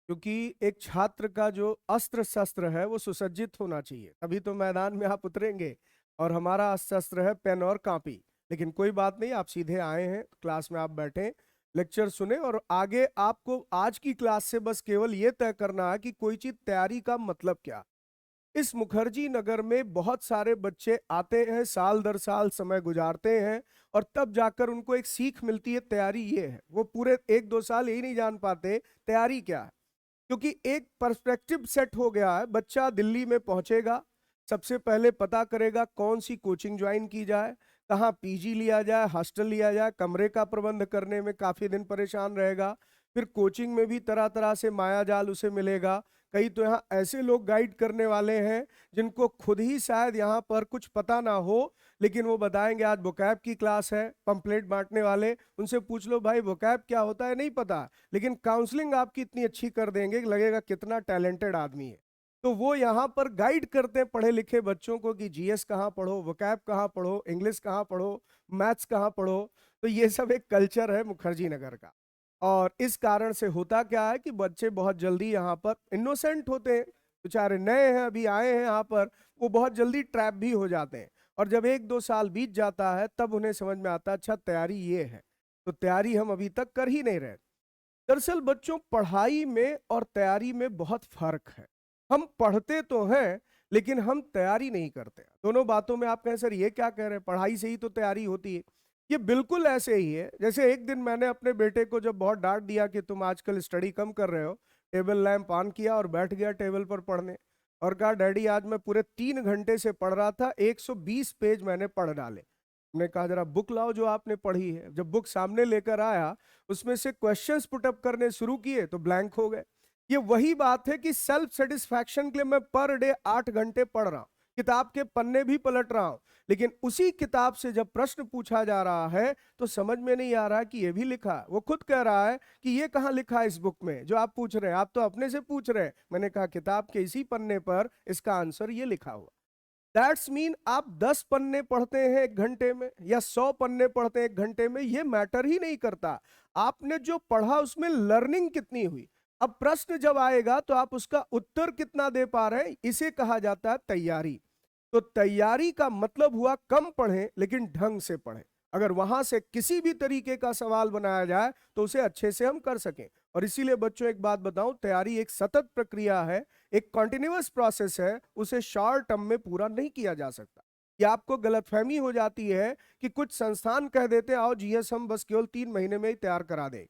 क्योंकि एक छात्र का जो अस्त्र शस्त्र है वो सुसज्जित होना चाहिए, तभी तो मैदान में आप उतरेंगे। और हमारा अस्त्र शस्त्र है पेन और कॉपी। लेकिन कोई बात नहीं, आप सीधे आए हैं क्लास में, आप बैठे, लेक्चर सुने, और आगे आपको आज की क्लास से बस केवल ये तय करना है कि कोई चीज तैयारी का मतलब क्या। इस मुखर्जी नगर में बहुत सारे बच्चे आते हैं, साल दर साल समय गुजारते हैं, और तब जाकर उनको एक सीख मिलती है, तैयारी ये है। वो पूरे 1-2 साल यही नहीं जान पाते तैयारी क्या है, क्योंकि एक पर्सपेक्टिव सेट हो गया है। बच्चा दिल्ली में पहुंचेगा, सबसे पहले पता करेगा कौन सी कोचिंग ज्वाइन की जाए, कहाँ पीजी लिया जाए, हॉस्टल लिया जाए, कमरे का प्रबंध करने में काफी दिन परेशान रहेगा। फिर कोचिंग में भी तरह तरह से माया जाल उसे मिलेगा। कई तो यहाँ ऐसे लोग गाइड करने वाले हैं जिनको खुद ही शायद यहाँ पर कुछ पता ना हो, लेकिन वो बताएंगे आज वोकैब की क्लास है, पंपलेट बांटने वाले, उनसे पूछ लो भाई वोकैब क्या होता है, नहीं पता, लेकिन काउंसलिंग आपकी इतनी अच्छी कर देंगे कि लगेगा कितना टैलेंटेड आदमी है। तो वो यहाँ पर गाइड करते हैं पढ़े लिखे बच्चों को कि जीएस कहाँ पढ़ो, वोकैब कहाँ पढ़ो, इंग्लिश कहाँ पढ़ो, मैथ्स कहाँ पढ़ो। तो ये सब एक कल्चर है मुखर्जी नगर का। और इस कारण से होता क्या है कि बच्चे बहुत जल्दी यहाँ पर इनोसेंट होते हैं, बेचारे नए हैं, अभी आए हैं यहाँ पर, वो बहुत जल्दी ट्रैप भी हो जाते हैं। और जब 1-2 साल बीत जाता है तब उन्हें समझ में आता है अच्छा तैयारी ये है। तो तैयारी हम अभी तक कर ही नहीं रहे। दरअसल बच्चों, पढ़ाई में और तैयारी में बहुत फर्क है। हम पढ़ते तो हैं लेकिन हम तैयारी नहीं करते। दोनों बातों में आप कहें सर ये क्या कह रहे हैं, पढ़ाई से ही तो तैयारी होती है। ये बिल्कुल ऐसे ही है जैसे एक दिन मैंने अपने बेटे को जब बहुत डांट दिया कि तुम आजकल स्टडी कम कर रहे हो, टेबल लैंप ऑन किया और बैठ गया टेबल पर पढ़ने, और कहा डैडी आज मैं पूरे 3 घंटे से पढ़ रहा था, 120 पेज मैंने पढ़ डाले। हमने कहा जरा बुक लाओ जो आपने पढ़ी है। जब बुक सामने लेकर आया, उसमें से क्वेश्चंस पुटअप करने शुरू किए तो ब्लैंक हो गए। ये वही बात है कि सेल्फ सेटिस्फैक्शन के लिए मैं पर डे 8 घंटे पढ़ रहा हूं, किताब के पन्ने भी पलट रहा हूं, लेकिन उसी किताब से जब प्रश्न पूछा जा रहा है तो समझ में नहीं आ रहा कि ये भी लिखा है। वो खुद कह रहा है कि ये कहाँ लिखा है इस बुक में जो आप पूछ रहे हैं, आप तो अपने से पूछ रहे हैं। मैंने कहा किताब के इसी पन्ने पर इसका आंसर ये लिखा हुआ। दैट्स मीन आप 10 पन्ने पढ़ते हैं 1 घंटे में या 100 पन्ने पढ़ते हैं 1 घंटे में, ये मैटर ही नहीं करता। आपने जो पढ़ा उसमें लर्निंग कितनी हुई। अब प्रश्न जब आएगा तो आप उसका उत्तर कितना दे पा रहे हैं, इसे कहा जाता है तैयारी। तो तैयारी का मतलब हुआ कम पढ़ें लेकिन ढंग से पढ़ें। अगर वहां से किसी भी तरीके का सवाल बनाया जाए तो उसे अच्छे से हम कर सकें। और इसीलिए बच्चों एक बात बताऊं, तैयारी एक सतत प्रक्रिया है, एक कॉन्टिन्यूअस प्रोसेस है, उसे शॉर्ट टर्म में पूरा नहीं किया जा सकता। ये आपको गलतफहमी हो जाती है कि कुछ संस्थान कह देते हैं आओ जीएस हम बस केवल 3 महीने में ही तैयार करा दें।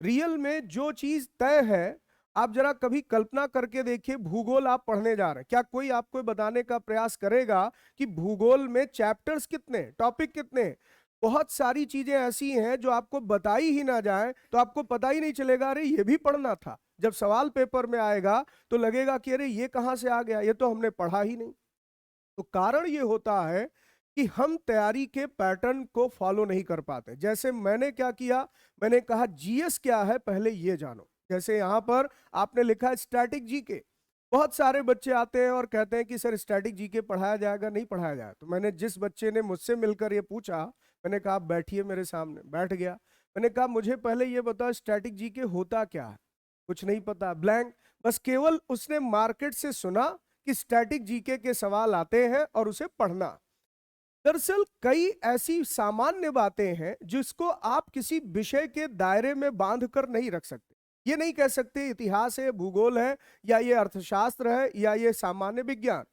रियल में जो चीज तय है, आप जरा कभी कल्पना करके देखिए, भूगोल आप पढ़ने जा रहे हैं, क्या कोई आपको बताने का प्रयास करेगा कि भूगोल में चैप्टर्स कितने, टॉपिक कितने। बहुत सारी चीजें ऐसी हैं जो आपको बताई ही ना जाए तो आपको पता ही नहीं चलेगा अरे ये भी पढ़ना था। जब सवाल पेपर में आएगा तो लगेगा कि अरे ये कहां से आ गया, ये तो हमने पढ़ा ही नहीं। तो कारण ये होता है कि हम तैयारी के पैटर्न को फॉलो नहीं कर पाते। जैसे मैंने क्या किया, मैंने कहा जीएस क्या है पहले ये जानो। जैसे यहां पर आपने लिखा है स्टैटिक जीके। बहुत सारे बच्चे आते हैं और कहते हैं कि सर स्टैटिक जीके पढ़ाया जाएगा, नहीं पढ़ाया जाएगा। तो मैंने जिस बच्चे ने मुझसे मिलकर ये पूछा, मैंने कहा आप बैठिए मेरे सामने। बैठ गया। मैंने कहा मुझे पहले ये बताओ स्टैटिक जीके होता क्या है। कुछ नहीं पता, ब्लैंक। बस केवल उसने मार्केट से सुना कि स्टैटिक जीके के सवाल आते हैं और उसे पढ़ना। दरअसल कई ऐसी सामान्य बातें हैं जिसको आप किसी विषय के दायरे में बांध कर नहीं रख सकते। ये नहीं कह सकते इतिहास है, भूगोल है, या ये अर्थशास्त्र है, या ये सामान्य विज्ञान।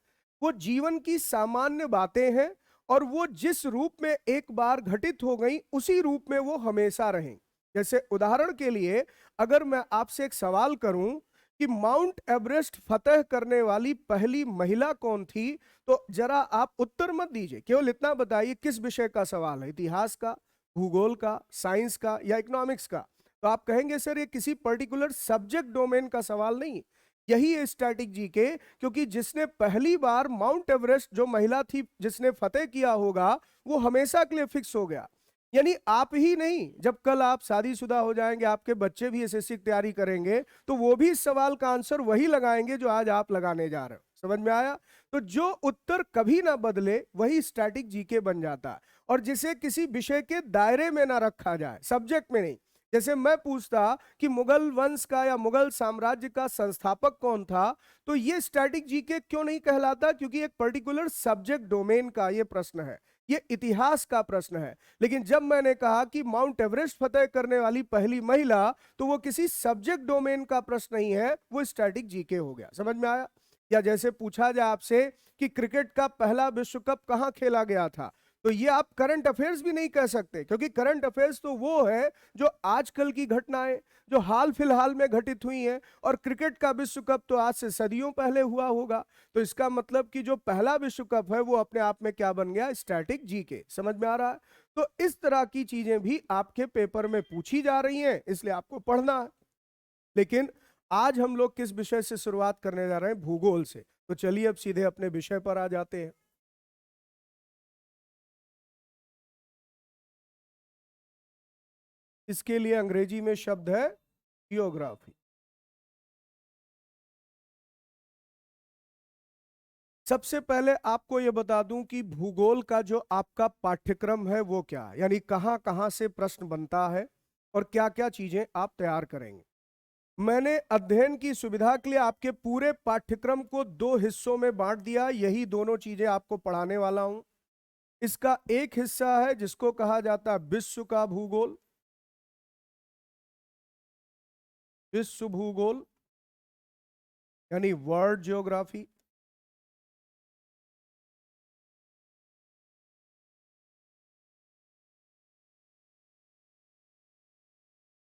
वो जीवन की सामान्य बातें हैं और वो जिस रूप में एक बार घटित हो गई उसी रूप में वो हमेशा रहेंगी। जैसे उदाहरण के लिए अगर मैं आपसे एक सवाल करूं कि माउंट एवरेस्ट फतह करने वाली पहली महिला कौन थी, तो जरा आप उत्तर मत दीजिए, केवल इतना बताइए किस विषय का सवाल है, इतिहास का, भूगोल का, साइंस का या इकोनॉमिक्स का। तो आप कहेंगे सर ये किसी पर्टिकुलर सब्जेक्ट डोमेन का सवाल नहीं। यही है स्टैटिक जीके, क्योंकि जिसने पहली बार माउंट एवरेस्ट, जो महिला थी जिसने फतेह किया होगा, वो हमेशा के लिए फिक्स हो गया। यानी आप ही नहीं, जब कल आप शादीशुदा हो जाएंगे, आपके बच्चे भी एसएससी की तैयारी करेंगे तो वो भी इस सवाल का आंसर वही लगाएंगे जो आज आप लगाने जा रहे हो। समझ में आया? तो जो उत्तर कभी ना बदले वही स्टैटिक जीके बन जाता है, और जिसे किसी विषय के दायरे में ना रखा जाए, सब्जेक्ट में नहीं। जैसे मैं पूछता कि मुगल वंश का या मुगल साम्राज्य का संस्थापक कौन था, तो ये स्टैटिक जीके क्यों नहीं कहलाता, क्योंकि एक पर्टिकुलर सब्जेक्ट डोमेन का ये प्रश्न है, ये इतिहास का प्रश्न है। लेकिन जब मैंने कहा कि माउंट एवरेस्ट फतेह करने वाली पहली महिला, तो वो किसी सब्जेक्ट डोमेन का प्रश्न नहीं है, वो स्टैटिक जीके हो गया। समझ में आया? या जैसे पूछा जाए आपसे कि क्रिकेट का पहला विश्व कप कहां खेला गया था, तो ये आप करंट अफेयर्स भी नहीं कह सकते, क्योंकि करंट अफेयर्स तो वो है जो आजकल की घटनाएं, जो हाल फिलहाल में घटित हुई हैं, और क्रिकेट का विश्व कप तो आज से सदियों पहले हुआ होगा। तो इसका मतलब कि जो पहला विश्व कप है वो अपने आप में क्या बन गया, स्टैटिक जीके। समझ में आ रहा है? तो इस तरह की चीजें भी आपके पेपर में पूछी जा रही हैं, इसलिए आपको पढ़ना है। लेकिन आज हम लोग किस विषय से शुरुआत करने जा रहे हैं, भूगोल से। तो चलिए अब सीधे अपने विषय पर आ जाते हैं। इसके लिए अंग्रेजी में शब्द है जियोग्राफी। सबसे पहले आपको यह बता दूं कि भूगोल का जो आपका पाठ्यक्रम है वो क्या है, यानी कहां कहां से प्रश्न बनता है और क्या क्या चीजें आप तैयार करेंगे। मैंने अध्ययन की सुविधा के लिए आपके पूरे पाठ्यक्रम को 2 हिस्सों में बांट दिया, यही दोनों चीजें आपको पढ़ाने वाला हूं। इसका एक हिस्सा है जिसको कहा जाता है विश्व का भूगोल, विश्व भूगोल यानी वर्ल्ड ज्योग्राफी।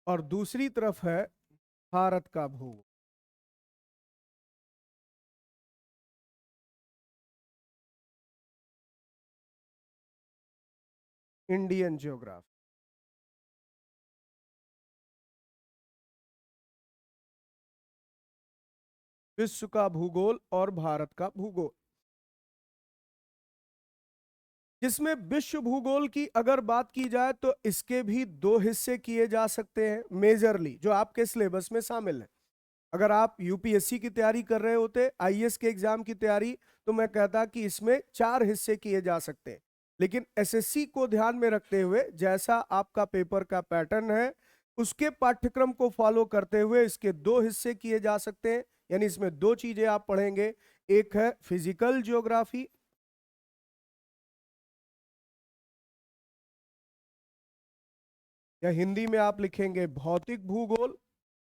और दूसरी तरफ है भारत का भूगोल। Indian geography. विश्व का भूगोल और भारत का भूगोल, जिसमें विश्व भूगोल की अगर बात की जाए तो इसके भी दो हिस्से किए जा सकते हैं मेजरली, जो आपके सिलेबस में शामिल है। अगर आप यूपीएससी की तैयारी कर रहे होते, आईएएस के एग्जाम की तैयारी, तो मैं कहता कि इसमें 4 हिस्से किए जा सकते हैं। लेकिन एसएससी को ध्यान में रखते हुए, जैसा आपका पेपर का पैटर्न है उसके पाठ्यक्रम को फॉलो करते हुए इसके दो हिस्से किए जा सकते हैं। यानी इसमें दो चीजें आप पढ़ेंगे, एक है फिजिकल ज्योग्राफी, या हिंदी में आप लिखेंगे भौतिक भूगोल।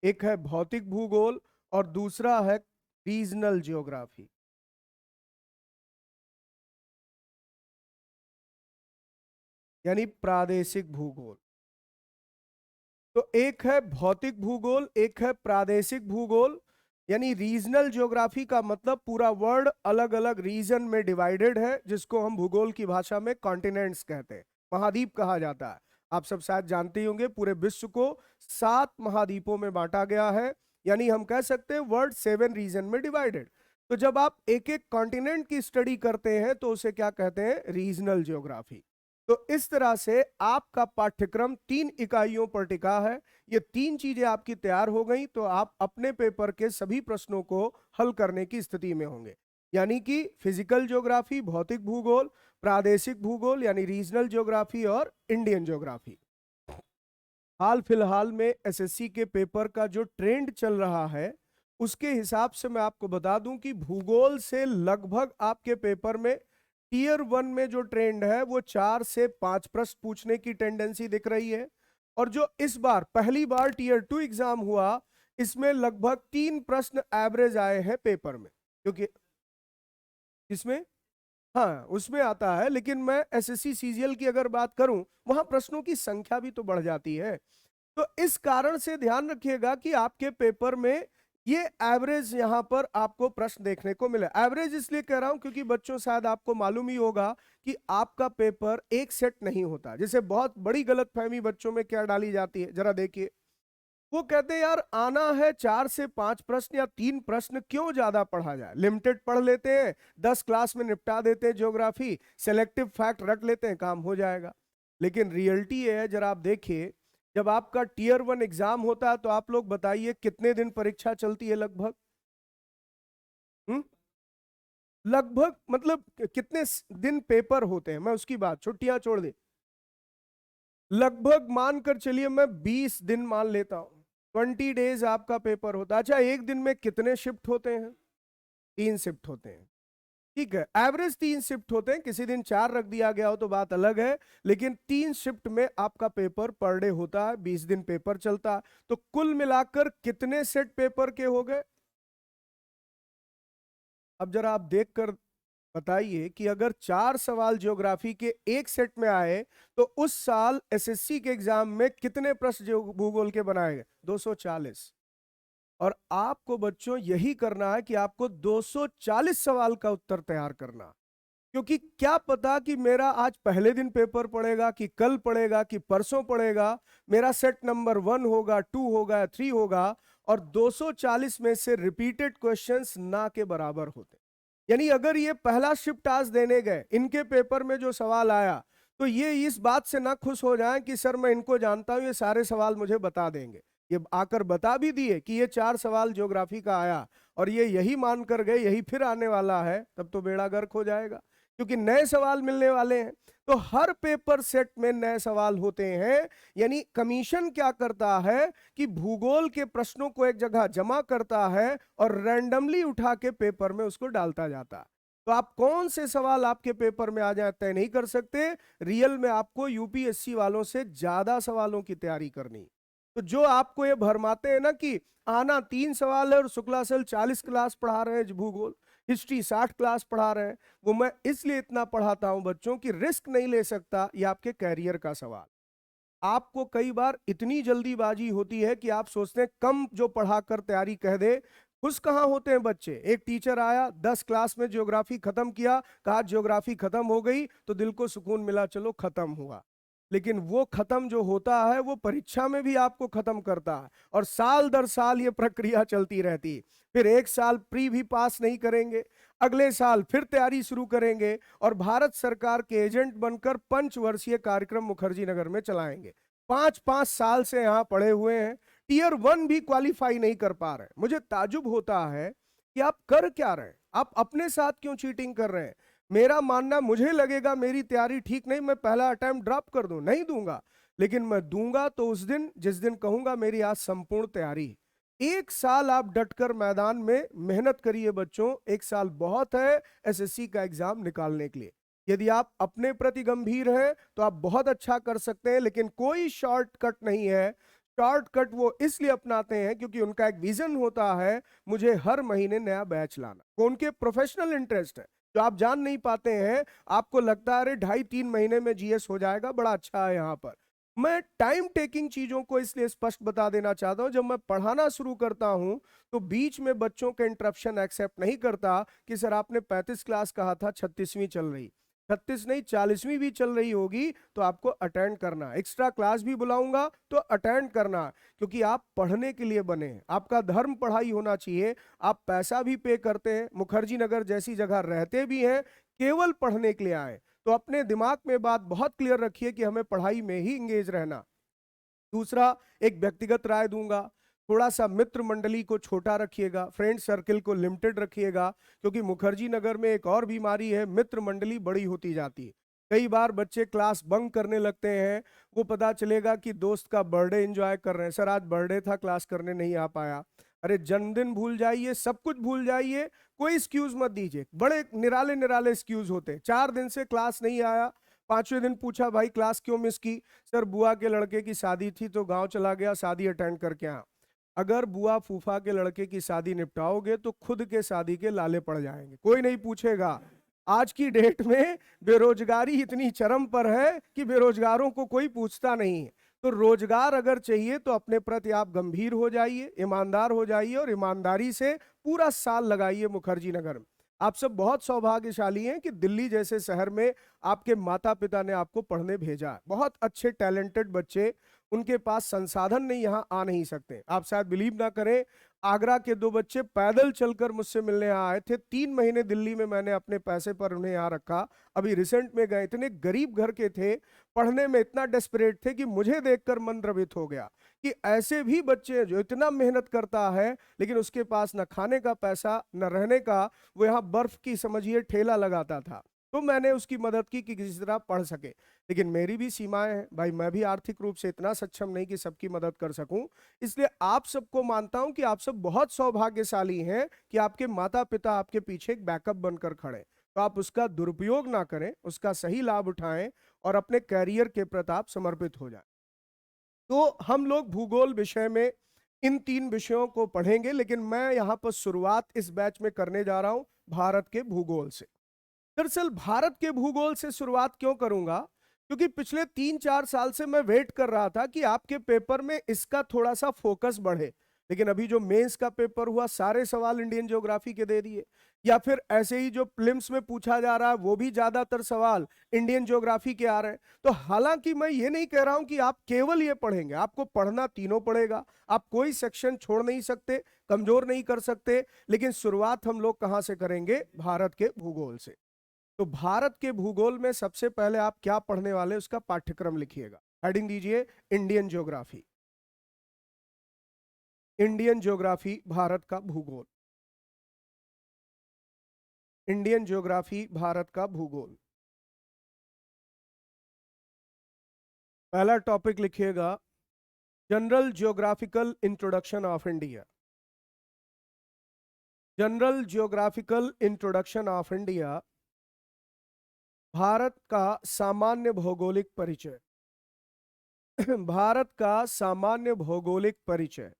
एक है भौतिक भूगोल और दूसरा है रीजनल ज्योग्राफी, यानी प्रादेशिक भूगोल। तो एक है भौतिक भूगोल, एक है प्रादेशिक भूगोल। यानी रीजनल ज्योग्राफी का मतलब पूरा वर्ल्ड अलग अलग रीजन में डिवाइडेड है, जिसको हम भूगोल की भाषा में कॉन्टिनेंट्स कहते हैं, महाद्वीप कहा जाता है। आप सब शायद जानते ही होंगे पूरे विश्व को 7 महाद्वीपों में बांटा गया है, यानी हम कह सकते हैं वर्ल्ड 7 रीजन में डिवाइडेड। तो जब आप एक एक कॉन्टिनेंट की स्टडी करते हैं तो उसे क्या कहते हैं, रीजनल ज्योग्राफी। तो इस तरह से आपका पाठ्यक्रम 3 इकाइयों पर टिका है। ये 3 चीजें आपकी तैयार हो गई तो आप अपने पेपर के सभी प्रश्नों को हल करने की स्थिति में होंगे। यानी कि फिजिकल ज्योग्राफी, भौतिक भूगोल, प्रादेशिक भूगोल यानी रीजनल ज्योग्राफी और इंडियन ज्योग्राफी। हाल फिलहाल में एसएससी के पेपर का जो ट्रेंड चल रहा है उसके हिसाब से मैं आपको बता दूं कि भूगोल से लगभग आपके पेपर में टीयर 1 में जो ट्रेंड है वो 4 से 5 प्रश्न पूछने की टेंडेंसी दिख रही है। और जो इस बार पहली बार टीयर 2 एग्जाम हुआ, इसमें लगभग 3 प्रश्न एवरेज आए हैं पेपर में, क्योंकि इसमें, हाँ उसमें आता है, लेकिन मैं एसएससी सीजीएल की अगर बात करूं वहां प्रश्नों की संख्या भी तो बढ़ जाती है। तो इस कारण से ध्यान रखिएगा कि आपके पेपर में ये एवरेज यहां पर आपको प्रश्न देखने को मिले। एवरेज इसलिए कह रहा हूं क्योंकि बच्चों शायद आपको मालूम ही होगा कि आपका पेपर एक सेट नहीं होता। जैसे बहुत बड़ी गलतफहमी बच्चों में क्या डाली जाती है, जरा देखिए। वो कहते हैं यार आना है 4 से 5 प्रश्न या 3 प्रश्न, क्यों ज्यादा पढ़ा जाए, लिमिटेड पढ़ लेते हैं, 10 क्लास में निपटा देते हैं ज्योग्राफी, सेलेक्टिव फैक्ट रट लेते हैं, काम हो जाएगा। लेकिन रियलिटी है, जरा आप देखिए, जब आपका टीयर 1 एग्जाम होता है तो आप लोग बताइए कितने दिन परीक्षा चलती है लगभग? हम्म, लगभग मतलब कितने दिन पेपर होते हैं, मैं उसकी बात, छुट्टियां छोड़ दे, लगभग मानकर चलिए मैं 20 दिन मान लेता हूं, 20 डेज आपका पेपर होता है। अच्छा एक दिन में कितने शिफ्ट होते हैं? 3 शिफ्ट होते हैं, ठीक है, एवरेज 3 शिफ्ट होते हैं, किसी दिन 4 रख दिया गया हो तो बात अलग है, लेकिन 3 शिफ्ट में आपका पेपर पर डे होता है, 20 दिन पेपर चलता है। तो कुल मिलाकर कितने सेट पेपर के हो गए? अब जरा आप देखकर बताइए कि अगर 4 सवाल ज्योग्राफी के एक सेट में आए तो उस साल एसएससी के एग्जाम में कितने प्रश्न भूगोल के बनाए गए? 240। और आपको बच्चों यही करना है कि आपको 240 सवाल का उत्तर तैयार करना, क्योंकि क्या पता कि मेरा आज पहले दिन पेपर पड़ेगा कि कल पड़ेगा कि परसों पड़ेगा, मेरा सेट नंबर 1 होगा, 2 होगा, 3 होगा, और 240 में से रिपीटेड क्वेश्चंस ना के बराबर होते। यानी अगर ये पहला शिफ्ट आज देने गए, इनके पेपर में जो सवाल आया, तो ये इस बात से ना खुश हो जाएं कि सर मैं इनको जानता हूं, ये सारे सवाल मुझे बता देंगे। ये आकर बता भी दिए कि ये 4 सवाल ज्योग्राफी का आया और ये यही मान कर गए यही फिर आने वाला है, तब तो बेड़ा गर्क हो जाएगा, क्योंकि नए सवाल मिलने वाले हैं। तो हर पेपर सेट में नए सवाल होते हैं। यानी कमीशन क्या करता है कि भूगोल के प्रश्नों को एक जगह जमा करता है और रैंडमली उठा के पेपर में उसको डालता जाता है। तो आप कौन से सवाल आपके पेपर में आ जाए तय नहीं कर सकते। रियल में आपको यूपीएससी वालों से ज्यादा सवालों की तैयारी करनी। तो जो आपको ये भरमाते हैं ना कि आना 3 सवाल है और शुक्ला सर 40 क्लास पढ़ा रहे हैं भूगोल, हिस्ट्री 60 क्लास पढ़ा रहे हैं, वो मैं इसलिए इतना पढ़ाता हूं बच्चों की रिस्क नहीं ले सकता। ये आपके कैरियर का सवाल। आपको कई बार इतनी जल्दीबाजी होती है कि आप सोचते हैं कम जो पढ़ाकर तैयारी कह दे। खुश कहाँ होते हैं बच्चे? एक टीचर आया 10 क्लास में ज्योग्राफी खत्म किया, कहा ज्योग्राफी खत्म हो गई तो दिल को सुकून मिला, चलो खत्म हुआ। लेकिन वो खत्म जो होता है वो परीक्षा में भी आपको खत्म करता है, और साल दर साल ये प्रक्रिया चलती रहती है। फिर एक साल प्री भी पास नहीं करेंगे, अगले साल फिर तैयारी शुरू करेंगे और भारत सरकार के एजेंट बनकर 5 वर्षीय कार्यक्रम मुखर्जी नगर में चलाएंगे। 5-5 साल से यहाँ पढ़े हुए हैं, टीयर 1 भी क्वालिफाई नहीं कर पा रहे। मुझे ताजुब होता है कि आप कर क्या रहे हैं, आप अपने साथ क्यों चीटिंग कर रहे हैं। मेरा मानना, मुझे लगेगा मेरी तैयारी ठीक नहीं, मैं पहला अटेम्प्ट ड्रॉप कर दूं, नहीं दूंगा, लेकिन मैं दूंगा तो उस दिन जिस दिन कहूंगा मेरी आज संपूर्ण तैयारी। 1 साल आप डटकर मैदान में मेहनत करिए बच्चों, 1 साल बहुत है एसएससी का एग्जाम निकालने के लिए। यदि आप अपने प्रति गंभीर हैं तो आप बहुत अच्छा कर सकते हैं, लेकिन कोई शॉर्टकट नहीं है। शॉर्टकट वो इसलिए अपनाते हैं क्योंकि उनका एक विजन होता है, मुझे हर महीने नया बैच लाना। वो उनके प्रोफेशनल इंटरेस्ट है जो आप जान नहीं पाते हैं। आपको लगता है अरे 2.5-3 महीने में जीएस हो जाएगा, बड़ा अच्छा है यहाँ पर। मैं टाइम टेकिंग चीजों को इसलिए स्पष्ट बता देना चाहता हूं, जब मैं पढ़ाना शुरू करता हूं तो बीच में बच्चों के इंटरप्शन एक्सेप्ट नहीं करता कि सर आपने 35 क्लास कहा था, 36वीं चल रही, 36 नहीं 40वीं भी चल रही होगी तो आपको अटेंड करना, एक्स्ट्रा क्लास भी बुलाऊंगा तो अटेंड करना, क्योंकि आप पढ़ने के लिए बने हैं, आपका धर्म पढ़ाई होना चाहिए। आप पैसा भी पे करते हैं, मुखर्जी नगर जैसी जगह रहते भी हैं, केवल पढ़ने के लिए आए, तो अपने दिमाग में बात बहुत क्लियर रखिए कि हमें पढ़ाई में ही इंगेज रहना। दूसरा, एक व्यक्तिगत राय दूंगा, थोड़ा सा मित्र मंडली को छोटा रखिएगा, फ्रेंड सर्किल को लिमिटेड रखिएगा, क्योंकि मुखर्जी नगर में एक और बीमारी है, मित्र मंडली बड़ी होती जाती है। कई बार बच्चे क्लास बंक करने लगते हैं, वो पता चलेगा कि दोस्त का बर्थडे एंजॉय कर रहे हैं, सर आज बर्थडे था क्लास करने नहीं आ पाया। अरे जन्मदिन भूल जाइए, सब कुछ भूल जाइए, कोई एक्सक्यूज मत दीजिए। बड़े निराले निराले एक्सक्यूज होते हैं, 4 दिन से क्लास नहीं आया, 5वें दिन पूछा भाई क्लास क्यों मिस की, सर बुआ के लड़के की शादी थी तो गांव चला गया, शादी अटेंड करके आया। अगर बुआ फूफा के लड़के की शादी निपटाओगे तो खुद के शादी के लाले पड़ जाएंगे, कोई नहीं पूछेगा। आज की डेट में बेरोजगारी इतनी चरम पर है कि बेरोजगारों को कोई पूछता नहीं है। तो रोजगार अगर चाहिए तो अपने प्रति आप गंभीर हो जाइए, ईमानदार हो जाइए, और ईमानदारी से पूरा साल लगाइए मुखर्जी नगर में। आप सब बहुत सौभाग्यशाली हैं कि दिल्ली जैसे शहर में आपके माता पिता ने आपको पढ़ने भेजा है। बहुत अच्छे टैलेंटेड बच्चे, उनके पास संसाधन नहीं, यहाँ आ नहीं सकते। आप शायद बिलीव ना करें, आगरा के 2 बच्चे पैदल चलकर मुझसे मिलने यहाँ आए थे। 3 महीने दिल्ली में मैंने अपने पैसे पर उन्हें यहाँ रखा, अभी रिसेंट में गए, इतने गरीब घर के थे, पढ़ने में इतना डेस्परेट थे कि मुझे देखकर मन द्रवित हो गया कि ऐसे भी बच्चे जो इतना मेहनत करता है लेकिन उसके पास न खाने का पैसा न रहने का, वो यहाँ बर्फ की समझिए ठेला लगाता था। तो मैंने उसकी मदद की कि किसी तरह पढ़ सके, लेकिन मेरी भी सीमाएं हैं भाई, मैं भी आर्थिक रूप से इतना सक्षम नहीं कि सबकी मदद कर सकूं। इसलिए आप सबको मानता हूं कि आप सब बहुत सौभाग्यशाली हैं कि आपके माता पिता आपके पीछे एक बैकअप बनकर खड़े। तो आप उसका दुरुपयोग ना करें, उसका सही लाभ उठाएं और अपने कैरियर के प्रति आप समर्पित हो जाएं। तो हम लोग भूगोल विषय में इन 3 विषयों को पढ़ेंगे, लेकिन मैं यहां पर शुरुआत इस बैच में करने जा रहा हूं भारत के भूगोल से। दरअसल भारत के भूगोल से शुरुआत क्यों करूंगा, क्योंकि पिछले 3-4 साल से मैं वेट कर रहा था कि आपके पेपर में इसका थोड़ा सा फोकस बढ़े, लेकिन अभी जो मेंस का पेपर हुआ सारे सवाल इंडियन ज्योग्राफी के दे दिए, या फिर ऐसे ही जो प्रीलिम्स में पूछा जा रहा है वो भी ज्यादातर सवाल इंडियन ज्योग्राफी के आ रहे हैं। तो हालांकि मैं ये नहीं कह रहा हूं कि आप केवल ये पढ़ेंगे, आपको पढ़ना तीनों पड़ेगा, आप कोई सेक्शन छोड़ नहीं सकते, कमजोर नहीं कर सकते, लेकिन शुरुआत हम लोग कहां से करेंगे, भारत के भूगोल से। तो भारत के भूगोल में सबसे पहले आप क्या पढ़ने वाले उसका पाठ्यक्रम लिखिएगा, हेडिंग दीजिए Indian geography. Indian geography, Bharat का भूगोल, इंडियन ज्योग्राफी, भारत का भूगोल। पहला टॉपिक लिखिएगा general geographical introduction of India. General geographical introduction of India, Bharat का सामान्य भौगोलिक परिचय। भारत का सामान्य भौगोलिक परिचय,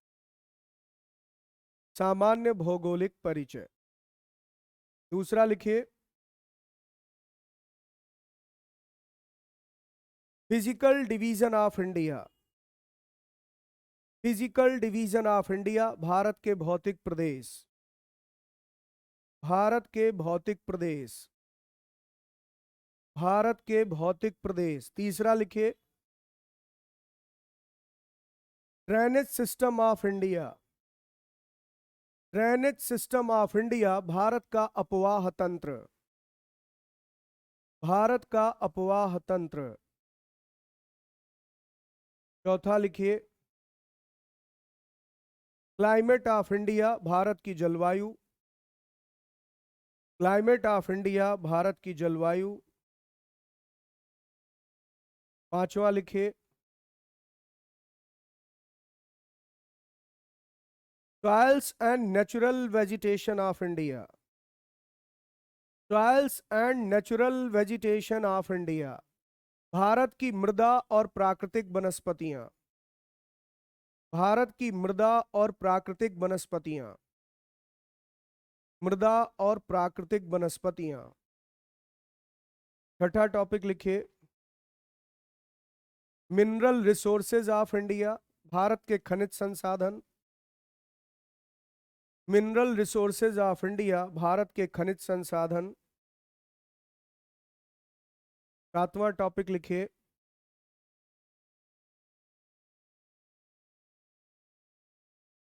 सामान्य भौगोलिक परिचय। दूसरा लिखिए physical division of India. Physical division of India, Bharat के भौतिक प्रदेश, भारत के भौतिक प्रदेश, भारत के भौतिक प्रदेश। तीसरा लिखिए drainage system of India. Drainage system of India Bharat का अपवाह तंत्र। भारत का अपवाह तंत्र। चौथा लिखिए, क्लाइमेट ऑफ इंडिया भारत की जलवायु। क्लाइमेट ऑफ इंडिया भारत की जलवायु। पांचवा लिखिए, soils and natural vegetation of India. Soils and natural vegetation of India Bharat की मृदा और प्राकृतिक वनस्पतियां। भारत की मृदा और प्राकृतिक वनस्पतियां। मृदा और प्राकृतिक वनस्पतियां। छठा टॉपिक लिखिए, mineral resources of India Bharat के खनिज संसाधन। Mineral resources of India Bharat के खनिज संसाधन। सातवां टॉपिक लिखिए,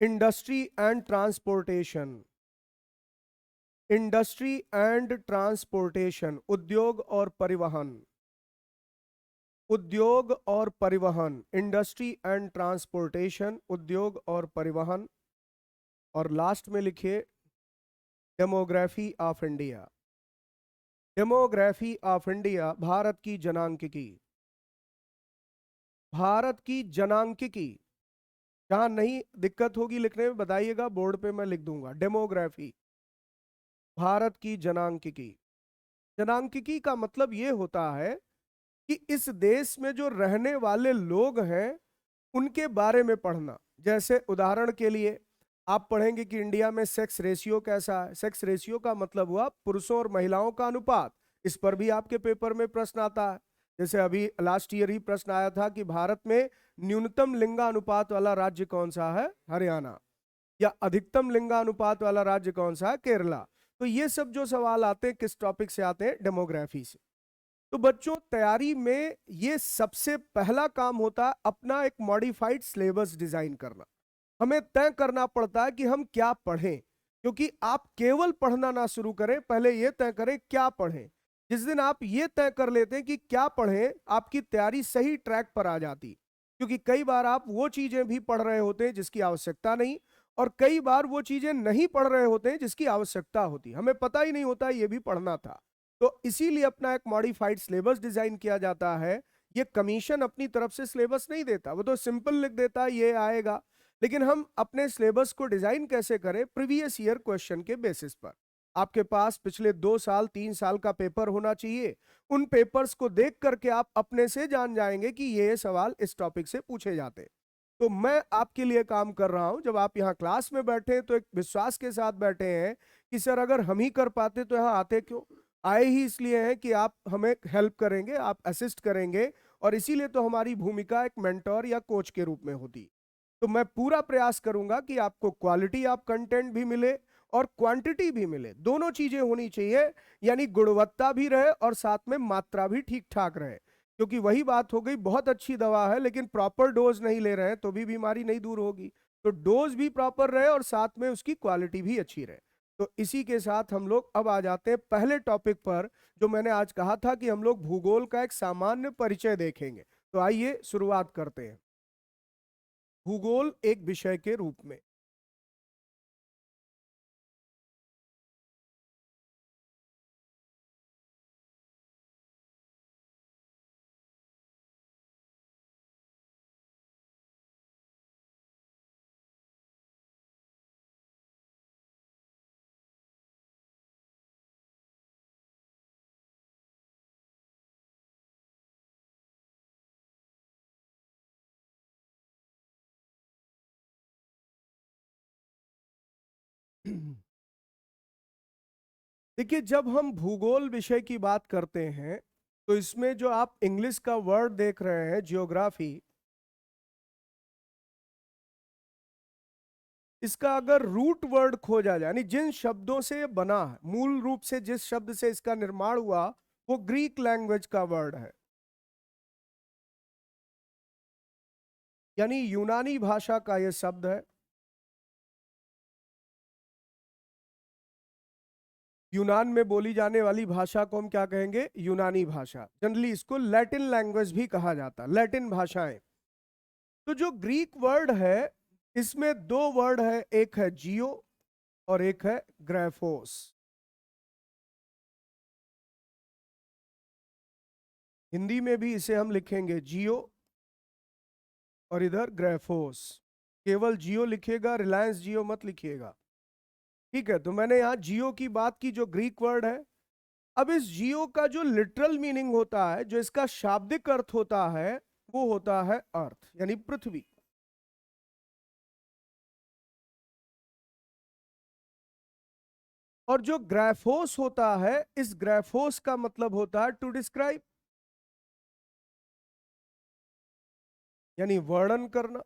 industry and transportation. Industry and transportation, उद्योग और परिवहन। उद्योग और परिवहन, इंडस्ट्री एंड ट्रांसपोर्टेशन, उद्योग और परिवहन। और लास्ट में लिखिए, demography of India. Demography of India Bharat की जनांकिकी। भारत की जनांकिकी। जहां नहीं दिक्कत होगी लिखने में बताइएगा, बोर्ड पे मैं लिख दूंगा डेमोग्राफी। भारत की जनांकिकी। जनांकिकी का मतलब यह होता है कि इस देश में जो रहने वाले लोग हैं उनके बारे में पढ़ना। जैसे उदाहरण के लिए आप पढ़ेंगे कि इंडिया में सेक्स रेशियो कैसा है। सेक्स रेशियो का मतलब हुआ पुरुषों और महिलाओं का अनुपात। इस पर भी आपके पेपर में प्रश्न आता है। जैसे अभी लास्ट ईयर ही प्रश्न आया था कि भारत में न्यूनतम लिंगानुपात वाला राज्य कौन सा है, हरियाणा। या अधिकतम लिंगानुपात वाला राज्य कौन सा है, केरला। तो ये सब जो सवाल आते हैं किस टॉपिक से आते हैं, डेमोग्राफी से। तो बच्चों तैयारी में ये सबसे पहला काम होता है अपना एक मॉडिफाइड सिलेबस डिजाइन करना। हमें तय करना पड़ता है कि हम क्या पढ़ें, क्योंकि आप केवल पढ़ना ना शुरू करें, पहले ये तय करें क्या पढ़ें। जिस दिन आप ये तय कर लेते हैं कि क्या पढ़ें, आपकी तैयारी सही ट्रैक पर आ जाती। क्योंकि कई बार आप वो चीजें भी पढ़ रहे होते हैं जिसकी आवश्यकता नहीं, और कई बार वो चीजें नहीं पढ़ रहे होते हैं जिसकी आवश्यकता होती, हमें पता ही नहीं होता ये भी पढ़ना था। तो इसीलिए अपना एक मॉडिफाइड सिलेबस डिजाइन किया जाता है। ये कमीशन अपनी तरफ से सिलेबस नहीं देता, वो तो सिंपल लिख देता है ये आएगा। लेकिन हम अपने सिलेबस को डिजाइन कैसे करें, प्रीवियस ईयर क्वेश्चन के बेसिस पर। आपके पास पिछले 2 साल 3 साल का पेपर होना चाहिए। उन पेपर्स को देख करके आप अपने से जान जाएंगे कि ये सवाल इस टॉपिक से पूछे जाते हैं। तो मैं आपके लिए काम कर रहा हूं। जब आप यहाँ क्लास में बैठे तो एक विश्वास के साथ बैठे हैं कि सर अगर हम ही कर पाते तो यहाँ आते क्यों। आए ही इसलिए हैं कि आप हमें हेल्प करेंगे, आप असिस्ट करेंगे। और इसीलिए तो हमारी भूमिका एक मेंटोर या कोच के रूप में होती। तो मैं पूरा प्रयास करूंगा कि आपको क्वालिटी ऑफ कंटेंट भी मिले और क्वांटिटी भी मिले, दोनों चीजें होनी चाहिए। यानी गुणवत्ता भी रहे और साथ में मात्रा भी ठीक ठाक रहे। क्योंकि वही बात हो गई, बहुत अच्छी दवा है लेकिन प्रॉपर डोज नहीं ले रहे हैं तो भी बीमारी नहीं दूर होगी। तो डोज भी प्रॉपर रहे और साथ में उसकी क्वालिटी भी अच्छी रहे। तो इसी के साथ हम लोग अब आ जाते हैं पहले टॉपिक पर, जो मैंने आज कहा था कि हम लोग भूगोल का एक सामान्य परिचय देखेंगे। तो आइए शुरुआत करते हैं भूगोल एक विषय के रूप में। देखिए, जब हम भूगोल विषय की बात करते हैं तो इसमें जो आप इंग्लिश का वर्ड देख रहे हैं जियोग्राफी, इसका अगर रूट वर्ड खोजा जाए, यानी जिन शब्दों से ये बना है, मूल रूप से जिस शब्द से इसका निर्माण हुआ वो ग्रीक लैंग्वेज का वर्ड है। यानी यूनानी भाषा का यह शब्द है। यूनान में बोली जाने वाली भाषा को हम क्या कहेंगे? यूनानी भाषा। जनरली इसको लैटिन लैंग्वेज भी कहा जाता है, लैटिन भाषाएं। तो जो ग्रीक वर्ड है, इसमें दो वर्ड है, एक है जियो और एक है ग्राफोस। हिंदी में भी इसे हम लिखेंगे जियो और इधर ग्राफोस। केवल जियो लिखिएगा, रिलायंस जियो मत लिखिएगा। ठीक है, तो मैंने यहां जियो की बात की, जो ग्रीक वर्ड है। अब इस जियो का जो लिटरल मीनिंग होता है, जो इसका शाब्दिक अर्थ होता है, वो होता है अर्थ, यानी पृथ्वी। और जो ग्राफोस होता है, इस ग्राफोस का मतलब होता है टू डिस्क्राइब, यानी वर्णन करना।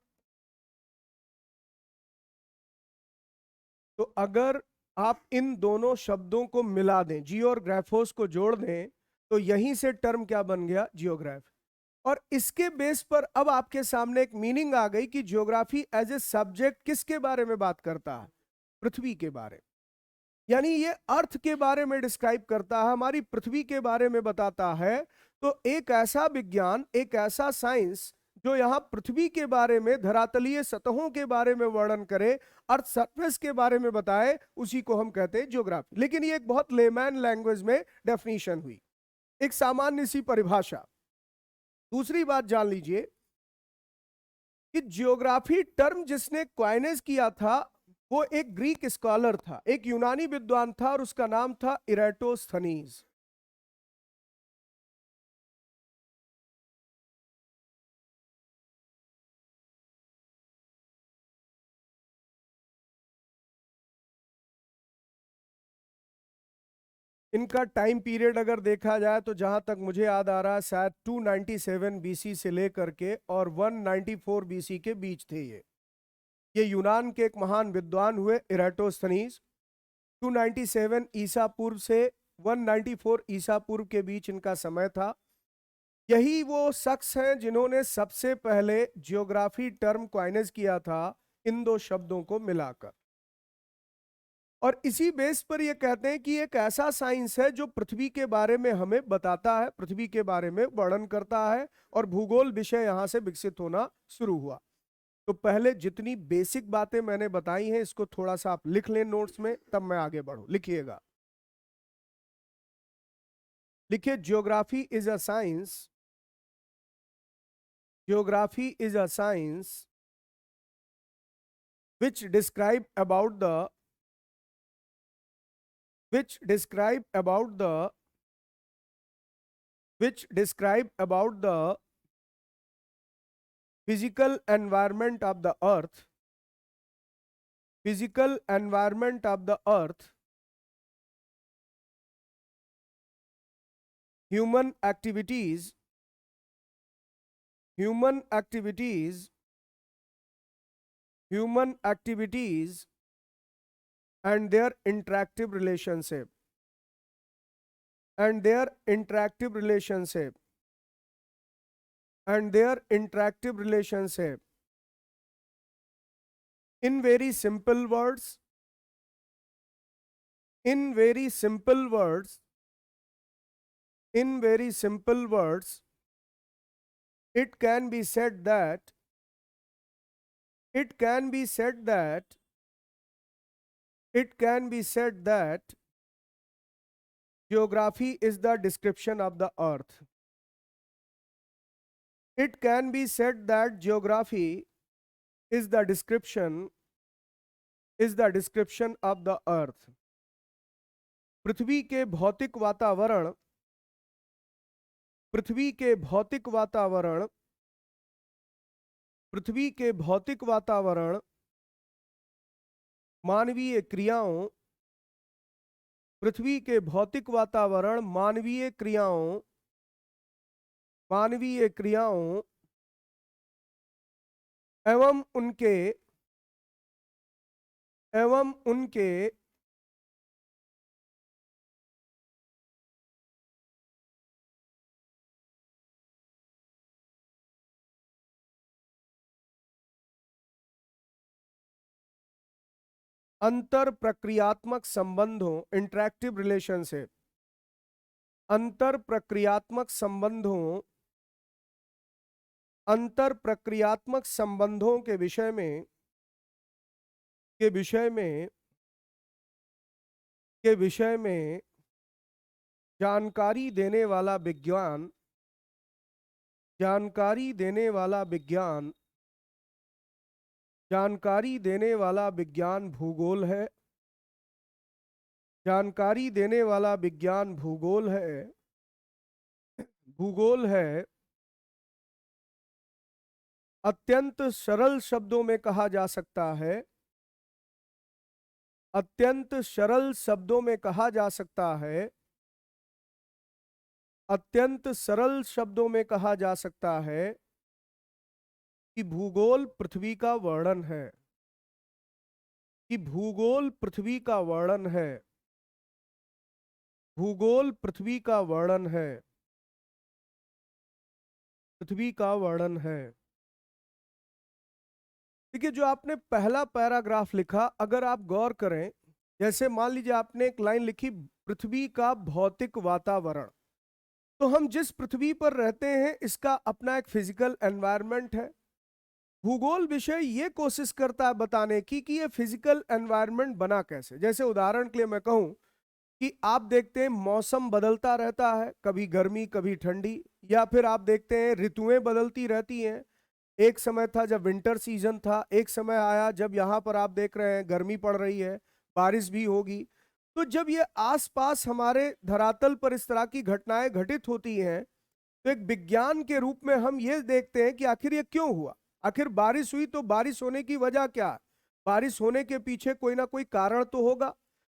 तो अगर आप इन दोनों शब्दों को मिला दें, जियो और ग्राफोस को जोड़ दें, तो यहीं से टर्म क्या बन गया? जियोग्राफ। और इसके बेस पर अब आपके सामने एक मीनिंग आ गई कि जियोग्राफी एज ए सब्जेक्ट किसके बारे में बात करता है? पृथ्वी के बारे में। यानी ये अर्थ के बारे में डिस्क्राइब करता है, हमारी पृथ्वी के बारे में बताता है। तो एक ऐसा विज्ञान, एक ऐसा साइंस जो यहां पृथ्वी के बारे में, धरातलीय सतहों के बारे में वर्णन करे, अर्थ सरफेस के बारे में बताए, उसी को हम कहते हैं ज्योग्राफी। लेकिन ये एक बहुत लेमैन लैंग्वेज में डेफिनेशन हुई, एक सामान्य सी परिभाषा। दूसरी बात जान लीजिए कि जियोग्राफी टर्म जिसने क्वाइनेज किया था, वो एक ग्रीक स्कॉलर था, एक यूनानी विद्वान था, और उसका नाम था इरेटोस्थनीज। इनका टाइम पीरियड अगर देखा जाए तो जहां तक मुझे याद आ रहा है, शायद 297 बीसी से लेकर के और 194 बीसी के बीच थे ये यूनान के एक महान विद्वान हुए इरेटोस्थनीज। 297 ईसा पूर्व से 194 ईसा पूर्व के बीच इनका समय था। यही वो शख्स हैं जिन्होंने सबसे पहले जियोग्राफी टर्म क्वाइनेज किया था, इन दो शब्दों को मिलाकर। और इसी बेस पर ये कहते हैं कि एक ऐसा साइंस है जो पृथ्वी के बारे में हमें बताता है, पृथ्वी के बारे में वर्णन करता है, और भूगोल विषय यहां से विकसित होना शुरू हुआ। तो पहले जितनी बेसिक बातें मैंने बताई हैं, इसको थोड़ा सा आप लिख लें नोट्स में, तब मैं आगे बढ़ूं। लिखिएगा, लिखिए, geography is a science, geography is a science which describe about the which describe about the which describe about the physical environment of the earth, physical environment of the earth, human activities, human activities, human activities, and their interactive relationship, and their interactive relationship, and their interactive relationship. In very simple words, in very simple words, in very simple words, it can be said that, it can be said that, it can be said that geography is the description of the earth. It can be said that geography is the description, is the description of the earth. पृथ्वी के भौतिक वातावरण, पृथ्वी के भौतिक वातावरण, पृथ्वी के भौतिक वातावरण, मानवीय क्रियाओं, पृथ्वी के भौतिक वातावरण, मानवीय क्रियाओं, मानवीय क्रियाओं एवं उनके, एवं उनके अंतर प्रक्रियात्मक संबंधों, इंटरैक्टिव रिलेशनशिप, अंतर प्रक्रियात्मक संबंधों, अंतर प्रक्रियात्मक संबंधों के विषय में के विषय में के विषय में जानकारी देने वाला विज्ञान, जानकारी देने वाला विज्ञान, जानकारी देने वाला विज्ञान भूगोल है। जानकारी देने वाला विज्ञान भूगोल है। भूगोल है। अत्यंत सरल शब्दों में कहा जा सकता है, अत्यंत सरल शब्दों में कहा जा सकता है, अत्यंत सरल शब्दों में कहा जा सकता है कि भूगोल पृथ्वी का वर्णन है, कि भूगोल पृथ्वी का वर्णन है, भूगोल पृथ्वी का वर्णन है, पृथ्वी का वर्णन है। देखिए, जो आपने पहला पैराग्राफ लिखा, अगर आप गौर करें, जैसे मान लीजिए आपने एक लाइन लिखी, पृथ्वी का भौतिक वातावरण, तो हम जिस पृथ्वी पर रहते हैं इसका अपना एक फिजिकल एनवायरनमेंट है। भूगोल विषय ये कोशिश करता है बताने की कि ये फिजिकल एनवायरनमेंट बना कैसे। जैसे उदाहरण के लिए मैं कहूं कि आप देखते हैं मौसम बदलता रहता है, कभी गर्मी कभी ठंडी, या फिर आप देखते हैं ऋतुएं बदलती रहती हैं। एक समय था जब विंटर सीजन था, एक समय आया जब यहाँ पर आप देख रहे हैं गर्मी पड़ रही है, बारिश भी होगी। तो जब ये आसपास हमारे धरातल पर इस तरह की घटनाएं घटित होती हैं, तो एक विज्ञान के रूप में हम ये देखते हैं कि आखिर ये क्यों हुआ। आखिर बारिश हुई तो बारिश होने की वजह क्या है, बारिश होने के पीछे कोई ना कोई कारण तो होगा।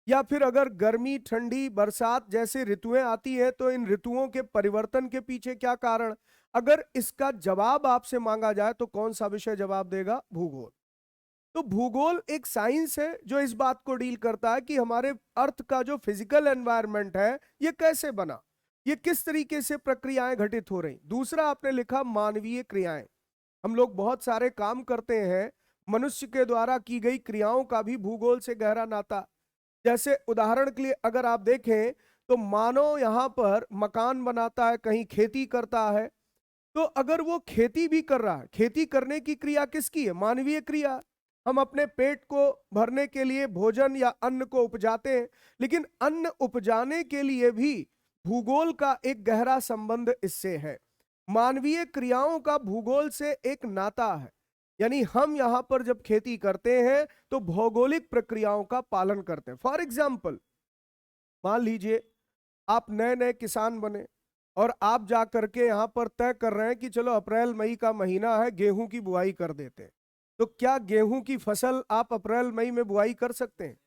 या फिर अगर गर्मी ठंडी बरसात जैसे ऋतुएं आती हैं तो इन ऋतुओं के परिवर्तन के पीछे क्या कारण। अगर इसका जवाब आपसे मांगा जाए तो कौन सा विषय जवाब देगा? भूगोल। तो भूगोल एक साइंस है जो इस बात को डील करता है कि हमारे अर्थ का जो फिजिकल एनवायरनमेंट है ये कैसे बना, ये किस तरीके से प्रक्रियाएं घटित हो रही। दूसरा आपने लिखा मानवीय क्रियाएं। हम लोग बहुत सारे काम करते हैं, मनुष्य के द्वारा की गई क्रियाओं का भी भूगोल से गहरा नाता। जैसे उदाहरण के लिए अगर आप देखें तो मानव यहाँ पर मकान बनाता है, कहीं खेती करता है, तो अगर वो खेती भी कर रहा है, खेती करने की क्रिया किसकी है? मानवीय क्रिया। हम अपने पेट को भरने के लिए भोजन या अन्न को उपजाते हैं, लेकिन अन्न उपजाने के लिए भी भूगोल का एक गहरा संबंध इससे है। मानवीय क्रियाओं का भूगोल से एक नाता है। यानी हम यहां पर जब खेती करते हैं तो भौगोलिक प्रक्रियाओं का पालन करते हैं। फॉर एग्जाम्पल, मान लीजिए आप नए नए किसान बने और आप जा करके यहां पर तय कर रहे हैं कि चलो अप्रैल मई का महीना है, गेहूं की बुआई कर देते हैं। तो क्या गेहूं की फसल आप अप्रैल मई में बुआई कर सकते हैं?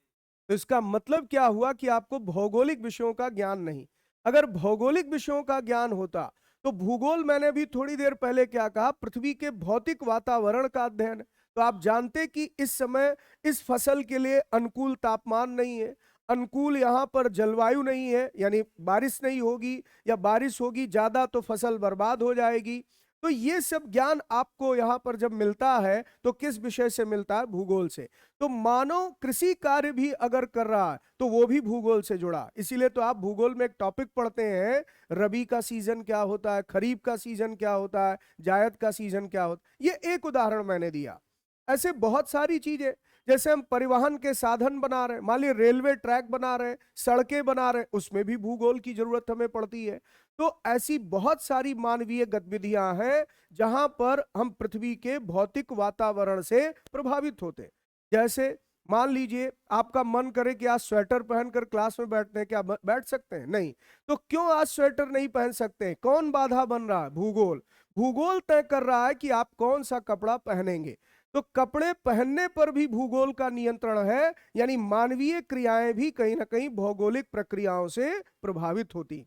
तो इसका मतलब क्या हुआ कि आपको भौगोलिक विषयों का ज्ञान नहीं। अगर भौगोलिक विषयों का ज्ञान होता तो भूगोल, मैंने भी थोड़ी देर पहले क्या कहा, पृथ्वी के भौतिक वातावरण का अध्ययन। तो आप जानते कि इस समय इस फसल के लिए अनुकूल तापमान नहीं है, अनुकूल यहाँ पर जलवायु नहीं है, यानी बारिश नहीं होगी, या बारिश होगी ज्यादा तो फसल बर्बाद हो जाएगी। तो ये सब ज्ञान आपको यहाँ पर जब मिलता है तो किस विषय से मिलता है? भूगोल से। तो मानव कृषि कार्य भी अगर कर रहा है तो वो भी भूगोल से जुड़ा। इसीलिए तो आप भूगोल में एक टॉपिक पढ़ते हैं, रबी का सीजन क्या होता है, खरीफ का सीजन क्या होता है, जायद का सीजन क्या होता है। ये एक उदाहरण मैंने दिया। ऐसे बहुत सारी चीजें, जैसे हम परिवहन के साधन बना रहे हैं, मान लीजिए रेलवे ट्रैक बना रहे हैं, सड़कें बना रहे हैं, उसमें भी भूगोल की जरूरत हमें पड़ती है। तो ऐसी बहुत सारी मानवीय गतिविधियां हैं जहां पर हम पृथ्वी के भौतिक वातावरण से प्रभावित होते हैं। जैसे मान लीजिए आपका मन करे कि आज स्वेटर पहनकर क्लास में बैठते हैं, क्या बैठ सकते हैं? नहीं। तो क्यों आज स्वेटर नहीं पहन सकते? कौन बाधा बन रहा है? भूगोल। भूगोल तय कर रहा है कि आप कौन सा कपड़ा पहनेंगे। तो कपड़े पहनने पर भी भूगोल का नियंत्रण है। यानी मानवीय क्रियाएं भी कहीं ना कहीं भौगोलिक प्रक्रियाओं से प्रभावित होती।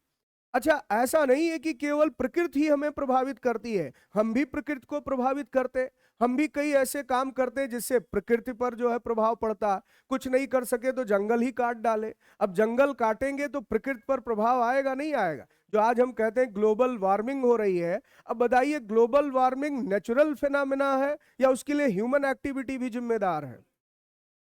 अच्छा, ऐसा नहीं है कि केवल प्रकृति ही हमें प्रभावित करती है, हम भी प्रकृति को प्रभावित करते हैं। हम भी कई ऐसे काम करते हैं जिससे प्रकृति पर जो है प्रभाव पड़ता है। कुछ नहीं कर सके तो जंगल ही काट डाले। अब जंगल काटेंगे तो प्रकृति पर प्रभाव आएगा नहीं आएगा? जो आज हम कहते हैं ग्लोबल वार्मिंग हो रही है, अब बताइए ग्लोबल वार्मिंग नेचुरल फिनोमेना है या उसके लिए ह्यूमन एक्टिविटी भी जिम्मेदार है?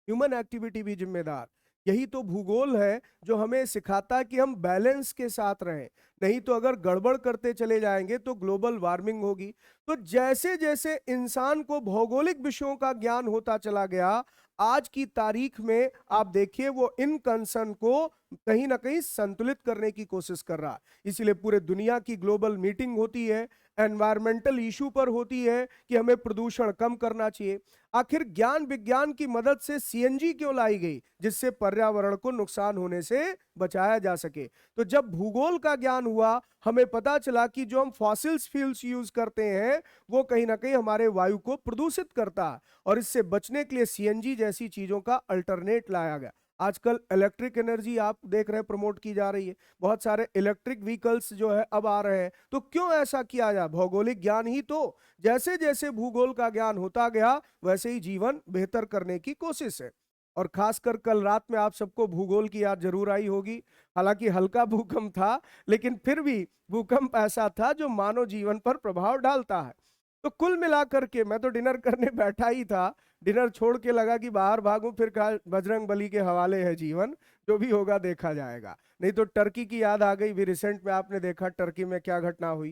ह्यूमन एक्टिविटी भी जिम्मेदार। यही तो भूगोल है जो हमें सिखाता है कि हम बैलेंस के साथ रहें। नहीं तो अगर गड़बड़ करते चले जाएंगे तो ग्लोबल वार्मिंग होगी। तो जैसे जैसे इंसान को भौगोलिक विषयों का ज्ञान होता चला गया, आज की तारीख में आप देखिए वो इन कंसर्न को कहीं ना कहीं संतुलित करने की कोशिश कर रहा है। इसीलिए पूरे दुनिया की ग्लोबल मीटिंग होती है, एनवायरमेंटल इशू पर होती है कि हमें प्रदूषण कम करना चाहिए। आखिर ज्ञान विज्ञान की मदद से सीएनजी क्यों लाई गई, जिससे पर्यावरण को नुकसान होने से बचाया जा सके। तो जब भूगोल का ज्ञान हुआ, हमें पता चला कि जो हम फॉसिल्स फ्यूल्स यूज करते हैं वो कहीं ना कहीं हमारे वायु को प्रदूषित करता है, और इससे बचने के लिए सीएनजी जैसी चीजों का अल्टरनेट लाया गया। आजकल इलेक्ट्रिक एनर्जी आप देख रहे हैं प्रमोट की जा रही है, बहुत सारे इलेक्ट्रिक व्हीकल्स जो है अब आ रहे हैं। तो क्यों ऐसा किया जाए? भौगोलिक ज्ञान ही तो। जैसे जैसे भूगोल का ज्ञान होता गया वैसे ही जीवन बेहतर करने की कोशिश है। और खासकर कल रात में आप सबको भूगोल की याद जरूर आई होगी। हालांकि हल्का भूकंप था, लेकिन फिर भी भूकंप ऐसा था जो मानव जीवन पर प्रभाव डालता है। तो कुल मिलाकर के मैं तो डिनर करने बैठा ही था, डिनर छोड़ के लगा कि बाहर भागूं, फिर कहा बजरंग बली के हवाले है जीवन, जो भी होगा देखा जाएगा। नहीं तो टर्की की याद आ गई भी, रिसेंट में आपने देखा टर्की में क्या घटना हुई।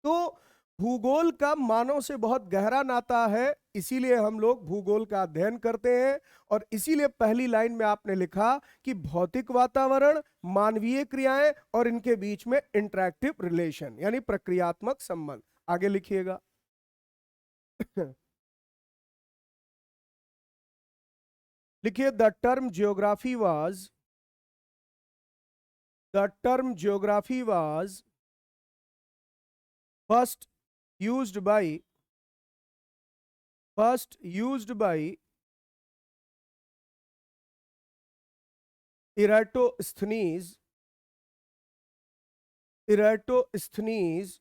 तो भूगोल का मानव से बहुत गहरा नाता है, इसीलिए हम लोग भूगोल का अध्ययन करते हैं। और इसीलिए पहली लाइन में आपने लिखा कि भौतिक वातावरण, मानवीय क्रियाएं और इनके बीच में इंटरैक्टिव रिलेशन, यानी प्रक्रियात्मक संबंध। आगे लिखिएगा। लिखिए, the term geography was first used by first used by Eratosthenes Eratosthenes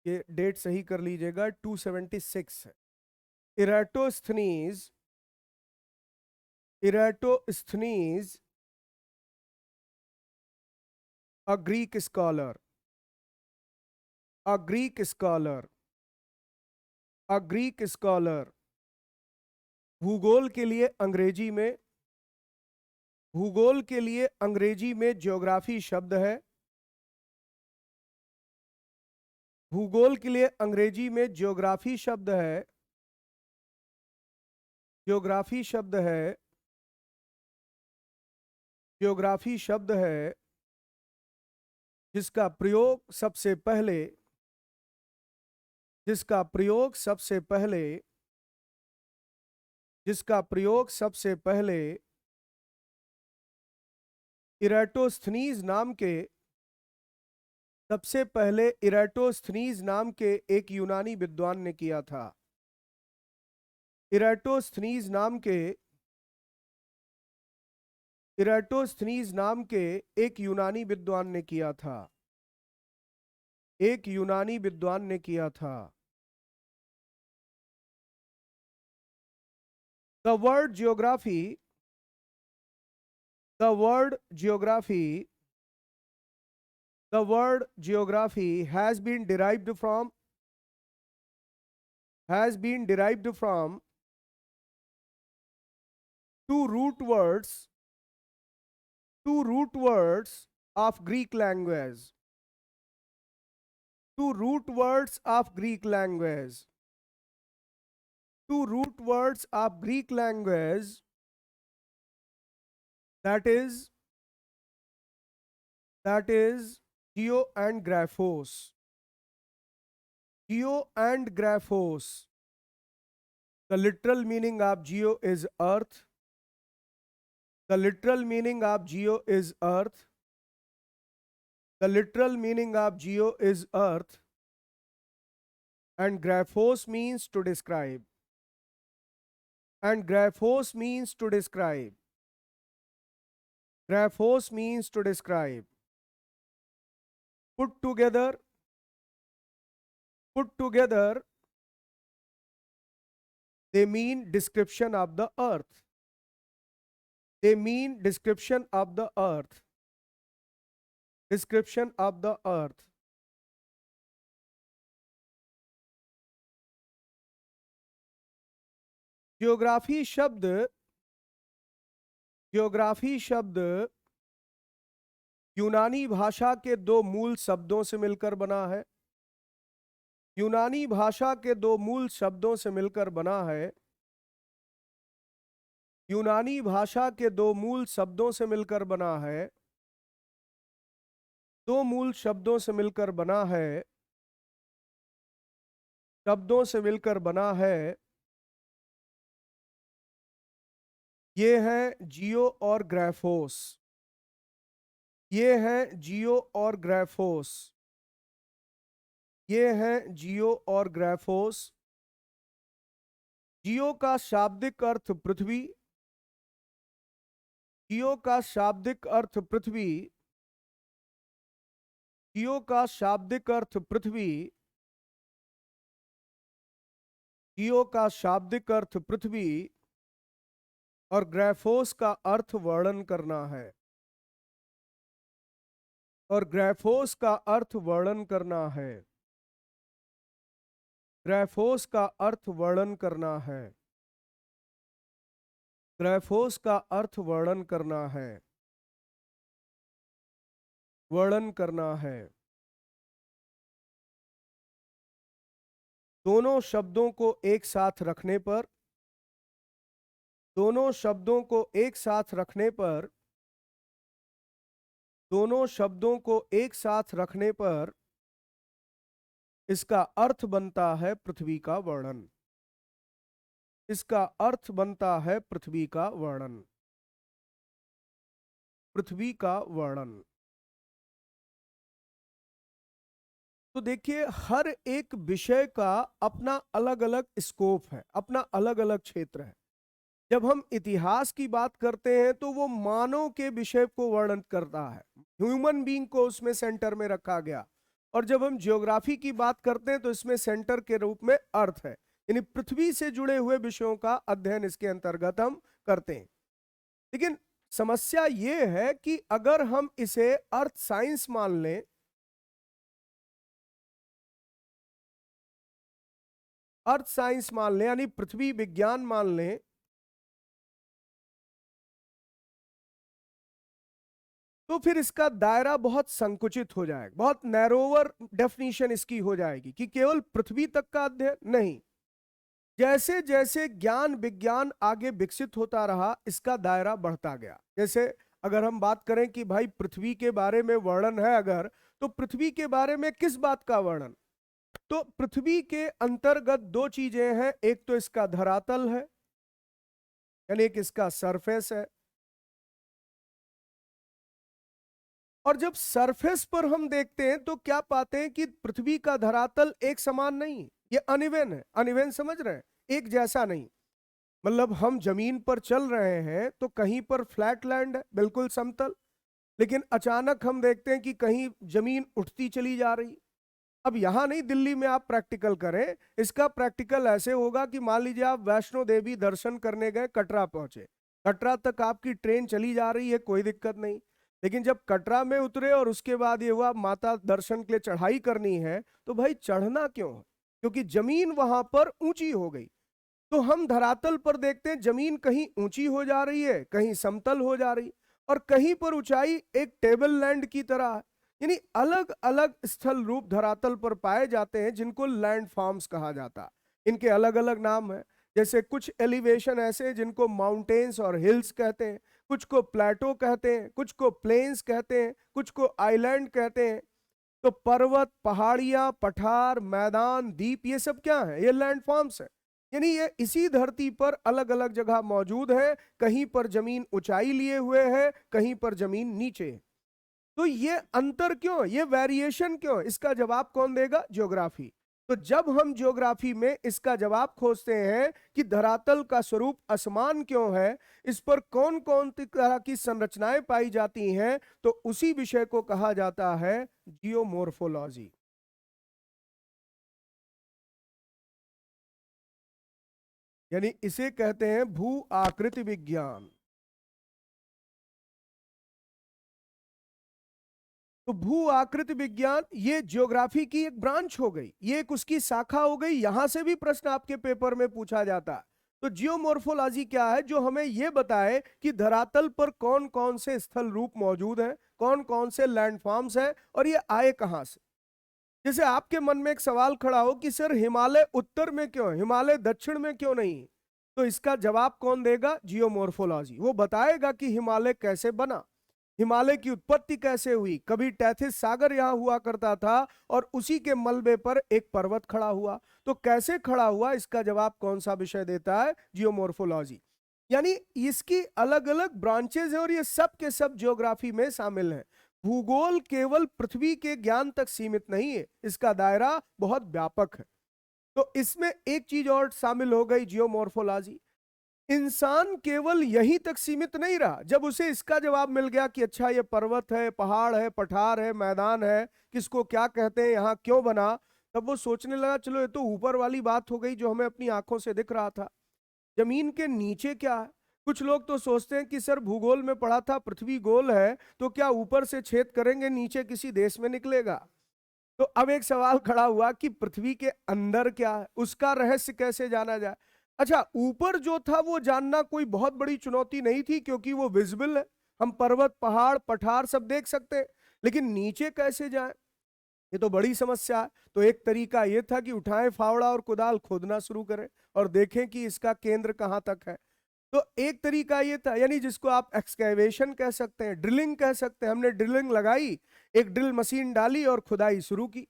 ये डेट सही कर लीजिएगा, 276 है। Eratosthenes Eratosthenes, a Greek scholar, a Greek scholar, a Greek scholar। भूगोल के लिए अंग्रेजी में, भूगोल के लिए अंग्रेजी में ज्योग्राफी शब्द है। भूगोल के लिए अंग्रेजी में ज्योग्राफी शब्द है, ज्योग्राफी शब्द है, ज्योग्राफी शब्द है जिसका प्रयोग सबसे पहले, जिसका प्रयोग सबसे पहले, जिसका प्रयोग सबसे पहले इराटोस्थनीज नाम के, सबसे पहले इराटोस्थनीज नाम के एक यूनानी विद्वान ने किया था। इराटोस्थनीज नाम के, इराटोस्थनीज नाम के एक यूनानी विद्वान ने किया था, एक यूनानी विद्वान ने किया था। The word geography, the word geography, the word geography has been derived from two root words, two root words of Greek language, two root words of Greek language, two root words of Greek language, that is, that is geo and graphos, geo and graphos. The literal meaning of geo is earth, the literal meaning of geo is earth, the literal meaning of geo is earth, and graphos means to describe, and graphos means to describe, graphos means to describe. Put together, put together, they mean description of the earth. They mean description of the earth. Description of the earth. Geography शब्द geography शब्द यूनानी भाषा के दो मूल शब्दों से मिलकर बना है। यूनानी भाषा के दो मूल शब्दों से मिलकर बना है। यूनानी भाषा के दो मूल शब्दों से मिलकर बना है। दो मूल शब्दों से मिलकर बना है। शब्दों से मिलकर बना है। ये है जियो और ग्राफोस। ये है जियो और ग्राफोस। ये है जियो और ग्राफोस। जियो का शाब्दिक अर्थ पृथ्वी। जियो का शाब्दिक अर्थ पृथ्वी। जियो का शाब्दिक अर्थ पृथ्वी। जियो का शाब्दिक अर्थ पृथ्वी और ग्राफोस का अर्थ वर्णन करना है। और ग्राफोस का अर्थ वर्णन करना है। ग्राफोस का अर्थ वर्णन करना है। ग्राफोस का अर्थ वर्णन करना है। वर्णन करना है। दोनों शब्दों को एक साथ रखने पर दोनों शब्दों को एक साथ रखने पर दोनों शब्दों को एक साथ रखने पर इसका अर्थ बनता है पृथ्वी का वर्णन। इसका अर्थ बनता है पृथ्वी का वर्णन। पृथ्वी का वर्णन। तो देखिए, हर एक विषय का अपना अलग अलग स्कोप है, अपना अलग अलग क्षेत्र है। जब हम इतिहास की बात करते हैं तो वो मानव के विषय को वर्णन करता है, ह्यूमन बीइंग को उसमें सेंटर में रखा गया। और जब हम ज्योग्राफी की बात करते हैं तो इसमें सेंटर के रूप में अर्थ है, यानी पृथ्वी से जुड़े हुए विषयों का अध्ययन इसके अंतर्गत हम करते हैं। लेकिन समस्या ये है कि अगर हम इसे अर्थ साइंस मान लें, अर्थ साइंस मान लें, यानी पृथ्वी विज्ञान मान लें, तो फिर इसका दायरा बहुत संकुचित हो जाएगा, बहुत नैरोवर डेफिनेशन इसकी हो जाएगी कि केवल पृथ्वी तक का अध्ययन नहीं। जैसे जैसे ज्ञान विज्ञान आगे विकसित होता रहा, इसका दायरा बढ़ता गया। जैसे अगर हम बात करें कि भाई पृथ्वी के बारे में वर्णन है अगर, तो पृथ्वी के बारे में किस बात का वर्णन? तो पृथ्वी के अंतर्गत दो चीजें हैं, एक तो इसका धरातल है, यानी एक इसका सरफेस है। और जब सरफेस पर हम देखते हैं तो क्या पाते हैं कि पृथ्वी का धरातल एक समान नहीं, ये अनइवन है। अनइवन समझ रहे हैं? एक जैसा नहीं। मतलब हम जमीन पर चल रहे हैं तो कहीं पर फ्लैट लैंड है, बिल्कुल समतल, लेकिन अचानक हम देखते हैं कि कहीं जमीन उठती चली जा रही। अब यहां नहीं, दिल्ली में आप प्रैक्टिकल करें। इसका प्रैक्टिकल ऐसे होगा कि मान लीजिए आप वैष्णो देवी दर्शन करने गए, कटरा पहुंचे, कटरा तक आपकी ट्रेन चली जा रही है, कोई दिक्कत नहीं। लेकिन जब कटरा में उतरे और उसके बाद ये हुआ माता दर्शन के लिए चढ़ाई करनी है, तो भाई चढ़ना क्यों है? क्योंकि जमीन वहां पर ऊंची हो गई। तो हम धरातल पर देखते हैं जमीन कहीं ऊंची हो जा रही है, कहीं समतल हो जा रही, और कहीं पर ऊंचाई एक टेबल लैंड की तरह है। यानी अलग अलग स्थल रूप धरातल पर पाए जाते हैं, जिनको लैंड फॉर्म्स कहा जाता है। इनके अलग अलग नाम है। जैसे कुछ एलिवेशन ऐसे हैं जिनको माउंटेन्स और हिल्स कहते हैं, कुछ को प्लेटो कहते हैं, कुछ को प्लेन्स कहते हैं, कुछ को आइलैंड कहते हैं। तो पर्वत, पहाड़ियां, पठार, मैदान, द्वीप, ये सब क्या है? ये लैंड फॉर्म्स है। यानी ये इसी धरती पर अलग अलग जगह मौजूद है। कहीं पर जमीन ऊंचाई लिए हुए है, कहीं पर जमीन नीचे है। तो ये अंतर क्यों, ये वेरिएशन क्यों? इसका जवाब कौन देगा? ज्योग्राफी। तो जब हम ज्योग्राफी में इसका जवाब खोजते हैं कि धरातल का स्वरूप असमान क्यों है, इस पर कौन कौन तरह की संरचनाएं पाई जाती हैं, तो उसी विषय को कहा जाता है जियोमोर्फोलॉजी। यानी इसे कहते हैं भू आकृति विज्ञान। तो भू आकृति विज्ञान ये ज्योग्राफी की एक ब्रांच हो गई, ये एक उसकी शाखा हो गई। यहां से भी प्रश्न आपके पेपर में पूछा जाता है। तो जियोमॉर्फोलॉजी क्या है? जो हमें यह बताए कि धरातल पर कौन कौन से स्थल रूप मौजूद हैं, कौन कौन से लैंडफॉर्म्स हैं और ये आए कहां से। जैसे आपके मन में एक सवाल खड़ा हो कि सर हिमालय उत्तर में क्यों है, हिमालय दक्षिण में क्यों नहीं, तो इसका जवाब कौन देगा? जियोमॉर्फोलॉजी। वो बताएगा कि हिमालय कैसे बना, हिमालय की उत्पत्ति कैसे हुई, कभी टैथिस सागर यहां हुआ करता था और उसी के मलबे पर एक पर्वत खड़ा हुआ, तो कैसे खड़ा हुआ, इसका जवाब कौन सा विषय देता है? जियोमॉर्फोलॉजी। यानी इसकी अलग अलग ब्रांचेज हैं और ये सब के सब ज्योग्राफी में शामिल हैं। भूगोल केवल पृथ्वी के ज्ञान तक सीमित नहीं है, इसका दायरा बहुत व्यापक है। तो इसमें एक चीज और शामिल हो गई, जियोमॉर्फोलॉजी। इंसान केवल यहीं तक सीमित नहीं रहा। जब उसे इसका जवाब मिल गया कि अच्छा ये पर्वत है, पहाड़ है, पठार है, मैदान है, किसको क्या कहते हैं, यहां क्यों बना, तब वो सोचने लगा चलो ये तो ऊपर वाली बात हो गई जो हमें अपनी आंखों से दिख रहा था, जमीन के नीचे क्या है। कुछ लोग तो सोचते हैं कि सर भूगोल में पढ़ा था पृथ्वी गोल है, तो क्या ऊपर से छेद करेंगे नीचे किसी देश में निकलेगा। तो अब एक सवाल खड़ा हुआ कि पृथ्वी के अंदर क्या है, उसका रहस्य कैसे जाना जाए। अच्छा, ऊपर जो था वो जानना कोई बहुत बड़ी चुनौती नहीं थी क्योंकि वो विजिबल है, हम पर्वत पहाड़ पठार सब देख सकते हैं, लेकिन नीचे कैसे जाए, ये तो बड़ी समस्या है। तो एक तरीका ये था कि उठाएं फावड़ा और कुदाल, खोदना शुरू करें और देखें कि इसका केंद्र कहां तक है। तो एक तरीका ये था, यानी जिसको आप एक्सकेवेशन कह सकते हैं, ड्रिलिंग कह सकते हैं। हमने ड्रिलिंग लगाई, एक ड्रिल मशीन डाली और खुदाई शुरू की।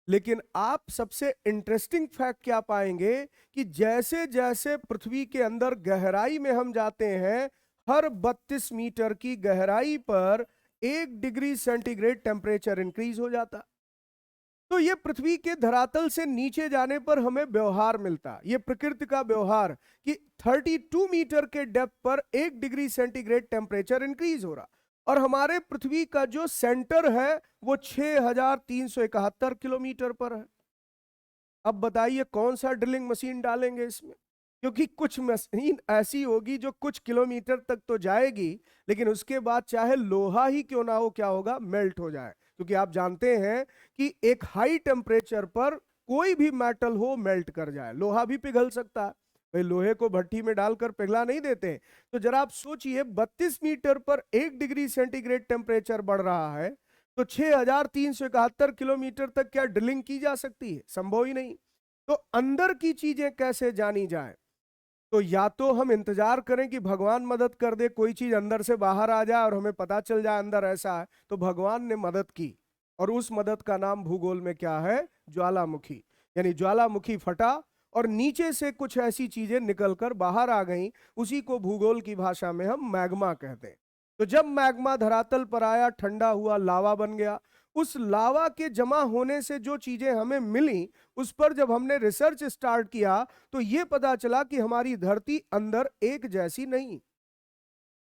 लेकिन आप सबसे इंटरेस्टिंग फैक्ट क्या पाएंगे कि जैसे जैसे पृथ्वी के अंदर गहराई में हम जाते हैं, हर 32 मीटर की गहराई पर 1 डिग्री सेंटीग्रेड टेम्परेचर इंक्रीज हो जाता। तो ये पृथ्वी के धरातल से नीचे जाने पर हमें व्यवहार मिलता, ये प्रकृति का व्यवहार कि 32 मीटर के डेप्थ पर 1 डिग्री सेंटीग्रेड टेम्परेचर इंक्रीज हो रहा, और हमारे पृथ्वी का जो सेंटर है वो 6371 किलोमीटर पर है। अब बताइए कौन सा ड्रिलिंग मशीन डालेंगे इसमें, क्योंकि कुछ मशीन ऐसी होगी जो कुछ किलोमीटर तक तो जाएगी, लेकिन उसके बाद चाहे लोहा ही क्यों ना हो, क्या होगा, मेल्ट हो जाए। क्योंकि आप जानते हैं कि एक हाई टेम्परेचर पर कोई भी मेटल हो मेल्ट कर जाए, लोहा भी पिघल सकता है। भाई लोहे को भट्टी में डालकर पिघला नहीं देते। तो जरा आप सोचिए, 32 मीटर पर 1 डिग्री सेंटीग्रेड टेम्परेचर बढ़ रहा है, तो 6371 किलोमीटर तक क्या ड्रिलिंग की जा सकती है? संभव ही नहीं। तो अंदर की चीजें कैसे जानी जाए? तो या तो हम इंतजार करें कि भगवान मदद कर दे, कोई चीज अंदर से बाहर आ जाए और हमें पता चल जाए अंदर ऐसा है, तो भगवान ने मदद की, और उस मदद का नाम भूगोल में क्या है? ज्वालामुखी। यानी ज्वालामुखी फटा और नीचे से कुछ ऐसी चीजें निकलकर बाहर आ गईं, उसी को भूगोल की भाषा में हम मैग्मा कहते हैं। तो जब मैग्मा धरातल पर आया, ठंडा हुआ, लावा बन गया, उस लावा के जमा होने से जो चीजें हमें मिली, उस पर जब हमने रिसर्च स्टार्ट किया तो यह पता चला कि हमारी धरती अंदर एक जैसी नहीं।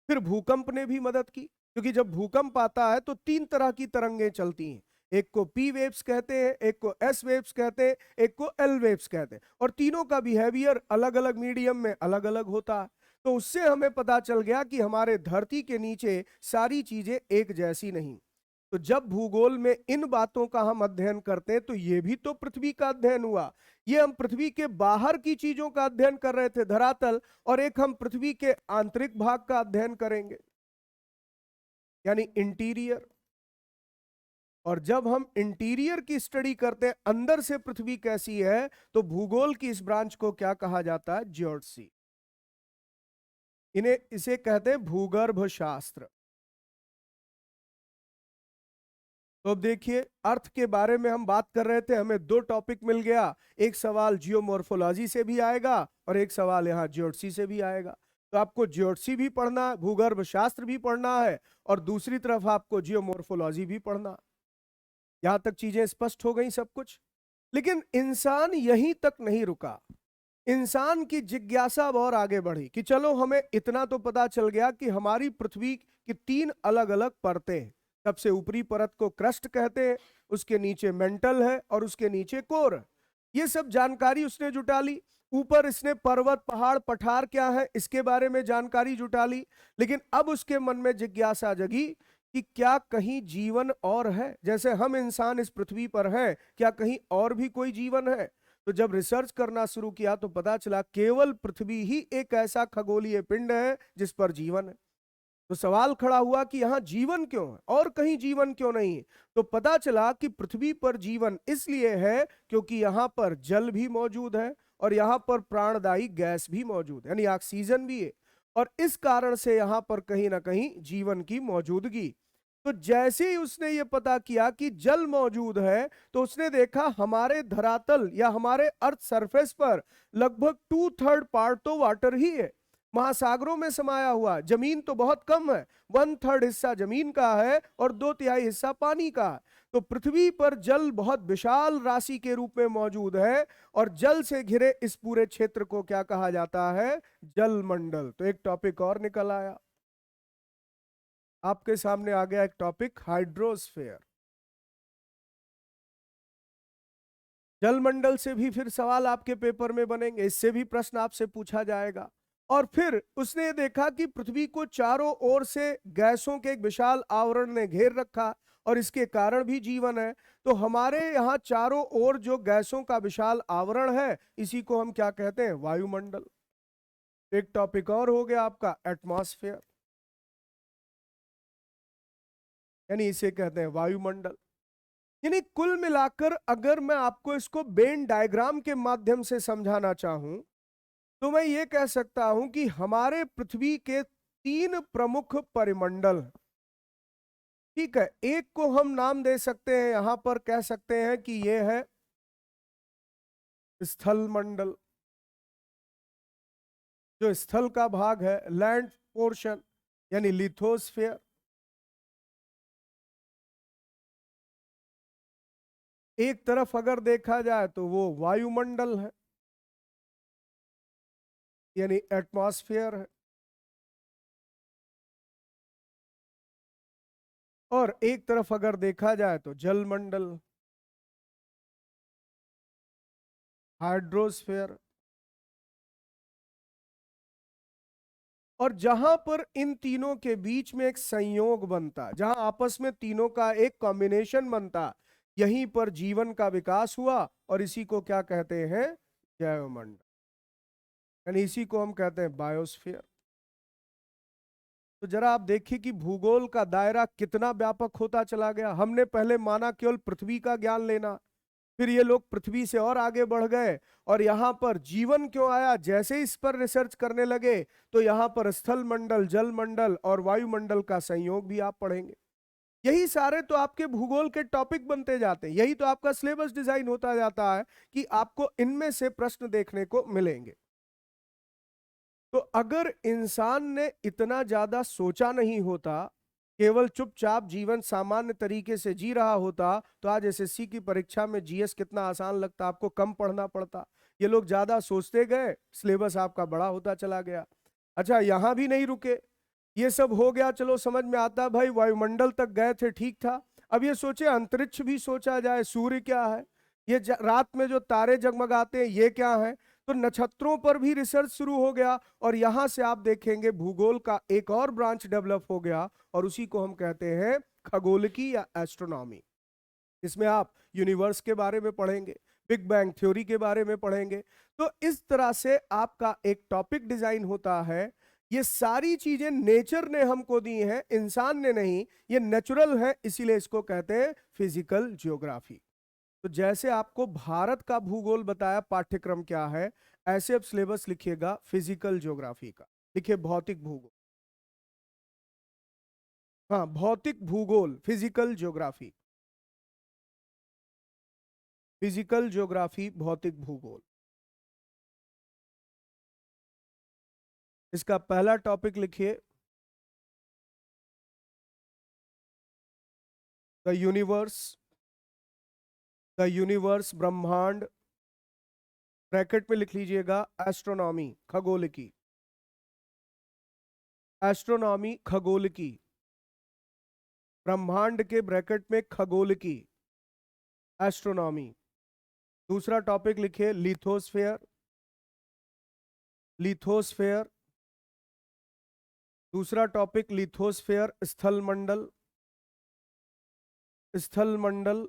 फिर भूकंप ने भी मदद की, क्योंकि जब भूकंप आता है तो 3 तरह की तरंगें चलती हैं। एक को पी वेव्स कहते हैं, एक को एस वेव्स कहते हैं, एक को एल वेव्स कहते हैं, और तीनों का बिहेवियर अलग अलग मीडियम में अलग अलग होता है। तो उससे हमें पता चल गया कि हमारे धरती के नीचे सारी चीजें एक जैसी नहीं। तो जब भूगोल में इन बातों का हम अध्ययन करते हैं तो ये भी तो पृथ्वी का अध्ययन हुआ। ये हम पृथ्वी के बाहर की चीजों का अध्ययन कर रहे थे, धरातल, और एक हम पृथ्वी के आंतरिक भाग का अध्ययन करेंगे, यानी इंटीरियर। और जब हम इंटीरियर की स्टडी करते हैं, अंदर से पृथ्वी कैसी है, तो भूगोल की इस ब्रांच को क्या कहा जाता है? ज्योग्राफी। इसे कहते हैं भूगर्भ शास्त्र। तो अब देखिए, अर्थ के बारे में हम बात कर रहे थे, हमें 2 टॉपिक मिल गया। एक सवाल जियोमॉर्फोलॉजी से भी आएगा और एक सवाल यहाँ ज्योग्राफी से भी आएगा। तो आपको ज्योग्राफी भी पढ़ना है, भूगर्भ शास्त्र भी पढ़ना है, और दूसरी तरफ आपको जियोमॉर्फोलॉजी भी पढ़ना। यहां तक चीजें स्पष्ट हो गई सब कुछ। लेकिन इंसान यहीं तक नहीं रुका। इंसान की जिज्ञासा और आगे बढ़ी कि चलो हमें इतना तो पता चल गया कि हमारी पृथ्वी की 3 अलग अलग परतें हैं। सबसे ऊपरी परत को क्रस्ट कहते हैं, उसके नीचे मेंटल है और उसके नीचे कोर है। ये सब जानकारी उसने जुटा ली। ऊपर इसने पर्वत पहाड़ पठार क्या है इसके बारे में जानकारी जुटा ली। लेकिन अब उसके मन में जिज्ञासा जगी कि क्या कहीं जीवन और है? जैसे हम इंसान इस पृथ्वी पर हैं, क्या कहीं और भी कोई जीवन है? तो जब रिसर्च करना शुरू किया तो पता चला केवल पृथ्वी ही एक ऐसा खगोलीय पिंड है जिस पर जीवन है। तो सवाल खड़ा हुआ कि यहां जीवन क्यों है और कहीं जीवन क्यों नहीं है। तो पता चला कि पृथ्वी पर जीवन इसलिए है क्योंकि यहां पर जल भी मौजूद है और यहां पर प्राणदायी गैस भी मौजूद है, यानी ऑक्सीजन भी है, और इस कारण से यहां पर कहीं ना कहीं जीवन की मौजूदगी। तो जैसे ही उसने ये पता किया कि जल मौजूद है, तो उसने देखा हमारे धरातल या हमारे अर्थ सरफेस पर लगभग 2/3 पार्ट तो वाटर ही है, महासागरों में समाया हुआ। जमीन तो बहुत कम है, 1/3 हिस्सा जमीन का है और 2/3 हिस्सा पानी का है। तो पृथ्वी पर जल बहुत विशाल राशि के रूप में मौजूद है और जल से घिरे इस पूरे क्षेत्र को क्या कहा जाता है? जलमंडल। तो एक टॉपिक और निकल आया, आपके सामने आ गया एक टॉपिक, हाइड्रोस्फेयर। जलमंडल से भी फिर सवाल आपके पेपर में बनेंगे, इससे भी प्रश्न आपसे पूछा जाएगा। और फिर उसने देखा कि पृथ्वी को चारों ओर से गैसों के एक विशाल आवरण ने घेर रखा और इसके कारण भी जीवन है। तो हमारे यहाँ चारों ओर जो गैसों का विशाल आवरण है, इसी को हम क्या कहते हैं? वायुमंडल। एक टॉपिक और हो गया आपका, एटमॉस्फेयर, यानी इसे कहते हैं वायुमंडल। यानी कुल मिलाकर अगर मैं आपको इसको वेन डायग्राम के माध्यम से समझाना चाहूं तो मैं ये कह सकता हूं कि हमारे पृथ्वी के 3 प्रमुख परिमंडल हैं। ठीक है, एक को हम नाम दे सकते हैं, यहां पर कह सकते हैं कि ये है स्थल मंडल, जो स्थल का भाग है, लैंड पोर्शन, यानी लिथोस्फेयर। एक तरफ अगर देखा जाए तो वो वायुमंडल है, यानी एटमॉस्फेयर है, और एक तरफ अगर देखा जाए तो जलमंडल, हाइड्रोस्फेयर। और जहां पर इन तीनों के बीच में एक संयोग बनता, जहां आपस में तीनों का एक कॉम्बिनेशन बनता, यहीं पर जीवन का विकास हुआ और इसी को क्या कहते हैं? जैवमंडल, यानी इसी को हम कहते हैं बायोस्फीयर। तो जरा आप देखिए कि भूगोल का दायरा कितना व्यापक होता चला गया। हमने पहले माना केवल पृथ्वी का ज्ञान लेना, फिर ये लोग पृथ्वी से और आगे बढ़ गए और यहां पर जीवन क्यों आया, जैसे ही इस पर रिसर्च करने लगे तो यहां पर स्थल मंडल, जल मंडल और वायुमंडल का संयोग भी आप पढ़ेंगे। यही सारे तो आपके भूगोल के टॉपिक बनते जाते हैं, यही तो आपका सिलेबस डिजाइन होता जाता है कि आपको इनमें से प्रश्न देखने को मिलेंगे। तो अगर इंसान ने इतना ज्यादा सोचा नहीं होता, केवल चुपचाप जीवन सामान्य तरीके से जी रहा होता, तो आज एसएससी की परीक्षा में जीएस कितना आसान लगता, आपको कम पढ़ना पड़ता। ये लोग ज्यादा सोचते गए, सिलेबस आपका बड़ा होता चला गया। अच्छा, यहां भी नहीं रुके, ये सब हो गया, चलो समझ में आता भाई, वायुमंडल तक गए थे, ठीक था। अब ये सोचे अंतरिक्ष भी सोचा जाए, सूर्य क्या है, ये रात में जो तारे जगमगाते हैं ये क्या है। तो नक्षत्रों पर भी रिसर्च शुरू हो गया और यहां से आप देखेंगे भूगोल का एक और ब्रांच डेवलप हो गया और उसी को हम कहते हैं खगोलकी या एस्ट्रोनॉमी। इसमें आप यूनिवर्स के बारे में पढ़ेंगे, बिग बैंग थ्योरी के बारे में पढ़ेंगे। तो इस तरह से आपका एक टॉपिक डिजाइन होता है। ये सारी चीजें नेचर ने हमको दी हैं, इंसान ने नहीं, ये नेचुरल है, इसीलिए इसको कहते हैं फिजिकल ज्योग्राफी। तो जैसे आपको भारत का भूगोल बताया पाठ्यक्रम क्या है, ऐसे अब सिलेबस लिखिएगा फिजिकल ज्योग्राफी का। लिखिए भौतिक भूगोल, हाँ भौतिक भूगोल, फिजिकल ज्योग्राफी, फिजिकल ज्योग्राफी भौतिक भूगोल। इसका पहला टॉपिक लिखिए द यूनिवर्स, द यूनिवर्स ब्रह्मांड, ब्रैकेट में लिख लीजिएगा एस्ट्रोनॉमी खगोल की, एस्ट्रोनॉमी खगोल की, ब्रह्मांड के ब्रैकेट में खगोल की, एस्ट्रोनॉमी। दूसरा टॉपिक लिखिए लिथोस्फेयर, लिथोस्फेयर। दूसरा टॉपिक लिथोस्फेयर स्थल मंडल, स्थल मंडल,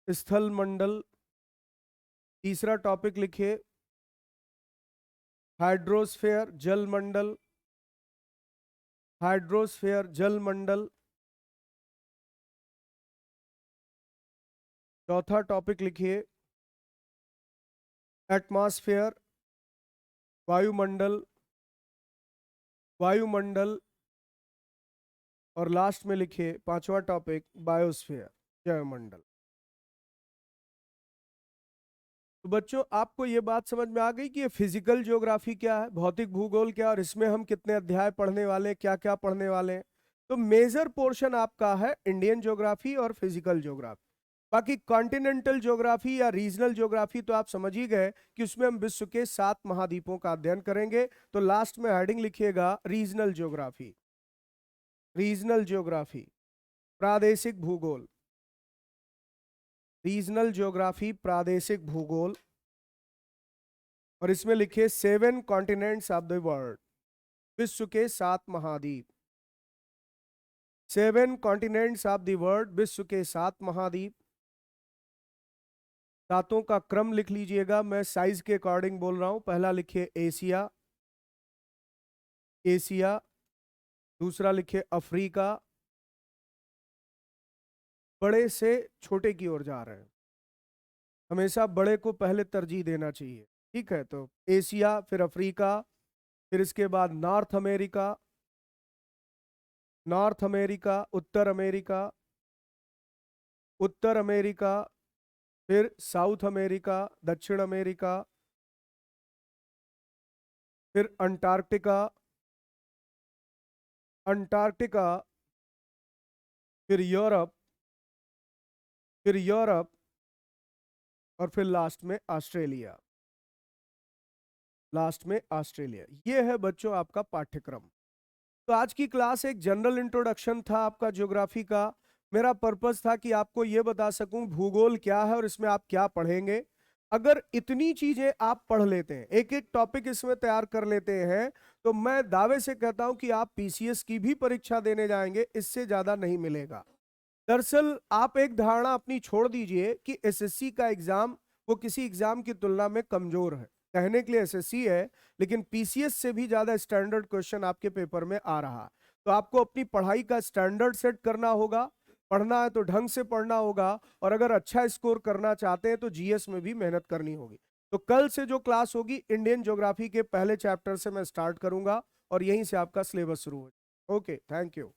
स्थल मंडल। तीसरा टॉपिक लिखिए हाइड्रोस्फीयर जलमंडल, हाइड्रोस्फीयर जलमंडल। चौथा टॉपिक लिखिए एटमॉस्फेयर, वायुमंडल, वायुमंडल। और लास्ट में लिखिए पांचवा टॉपिक बायोस्फीयर, जैवमंडल। तो बच्चों आपको ये बात समझ में आ गई कि ये फिजिकल ज्योग्राफी क्या है, भौतिक भूगोल क्या, और इसमें हम कितने अध्याय पढ़ने वाले हैं, क्या क्या पढ़ने वाले हैं। तो मेजर पोर्शन आपका है इंडियन ज्योग्राफी और फिजिकल ज्योग्राफी। बाकी कॉन्टिनेंटल ज्योग्राफी या रीजनल ज्योग्राफी तो आप समझ ही गए कि उसमें हम विश्व के 7 महाद्वीपों का अध्ययन करेंगे। तो लास्ट में हेडिंग लिखिएगा रीजनल ज्योग्राफी, रीजनल ज्योग्राफी, प्रादेशिक भूगोल, रीजनल ज्योग्राफी प्रादेशिक भूगोल। और इसमें लिखिए 7 कॉन्टिनेंट्स ऑफ द वर्ल्ड, विश्व के 7 महाद्वीप। 7 कॉन्टिनेंट्स ऑफ द वर्ल्ड, विश्व के 7 महाद्वीप। सातों का क्रम लिख लीजिएगा, मैं साइज के अकॉर्डिंग बोल रहा हूं। पहला लिखिए एशिया, एशिया। दूसरा लिखिए अफ्रीका, बड़े से छोटे की ओर जा रहे हैं, हमेशा बड़े को पहले तरजीह देना चाहिए, ठीक है। तो एशिया, फिर अफ्रीका, फिर इसके बाद नॉर्थ अमेरिका, नॉर्थ अमेरिका, उत्तर अमेरिका, उत्तर अमेरिका, फिर साउथ अमेरिका, दक्षिण अमेरिका, फिर अंटार्कटिका, अंटार्कटिका, फिर यूरोप, फिर यूरोप, और फिर लास्ट में ऑस्ट्रेलिया, लास्ट में ऑस्ट्रेलिया। ये है बच्चों आपका पाठ्यक्रम। तो आज की क्लास एक जनरल इंट्रोडक्शन था आपका ज्योग्राफी का। मेरा पर्पस था कि आपको ये बता सकूं भूगोल क्या है और इसमें आप क्या पढ़ेंगे। अगर इतनी चीजें आप पढ़ लेते हैं, एक एक टॉपिक इसमें तैयार कर लेते हैं, तो मैं दावे से कहता हूं कि आप पीसीएस की भी परीक्षा देने जाएंगे, इससे ज्यादा नहीं मिलेगा। दरअसल आप एक धारणा अपनी छोड़ दीजिए कि एसएससी का एग्जाम वो किसी एग्जाम की तुलना में कमजोर है। कहने के लिए एसएससी है, लेकिन पीसीएस से भी ज्यादा स्टैंडर्ड क्वेश्चन आपके पेपर में आ रहा है। तो आपको अपनी पढ़ाई का स्टैंडर्ड सेट करना होगा, पढ़ना है तो ढंग से पढ़ना होगा, और अगर अच्छा स्कोर करना चाहते हैं तो जीएस में भी मेहनत करनी होगी। तो कल से जो क्लास होगी इंडियन ज्योग्राफी के पहले चैप्टर से मैं स्टार्ट करूंगा और यहीं से आपका सिलेबस शुरू हो। Okay, thank you.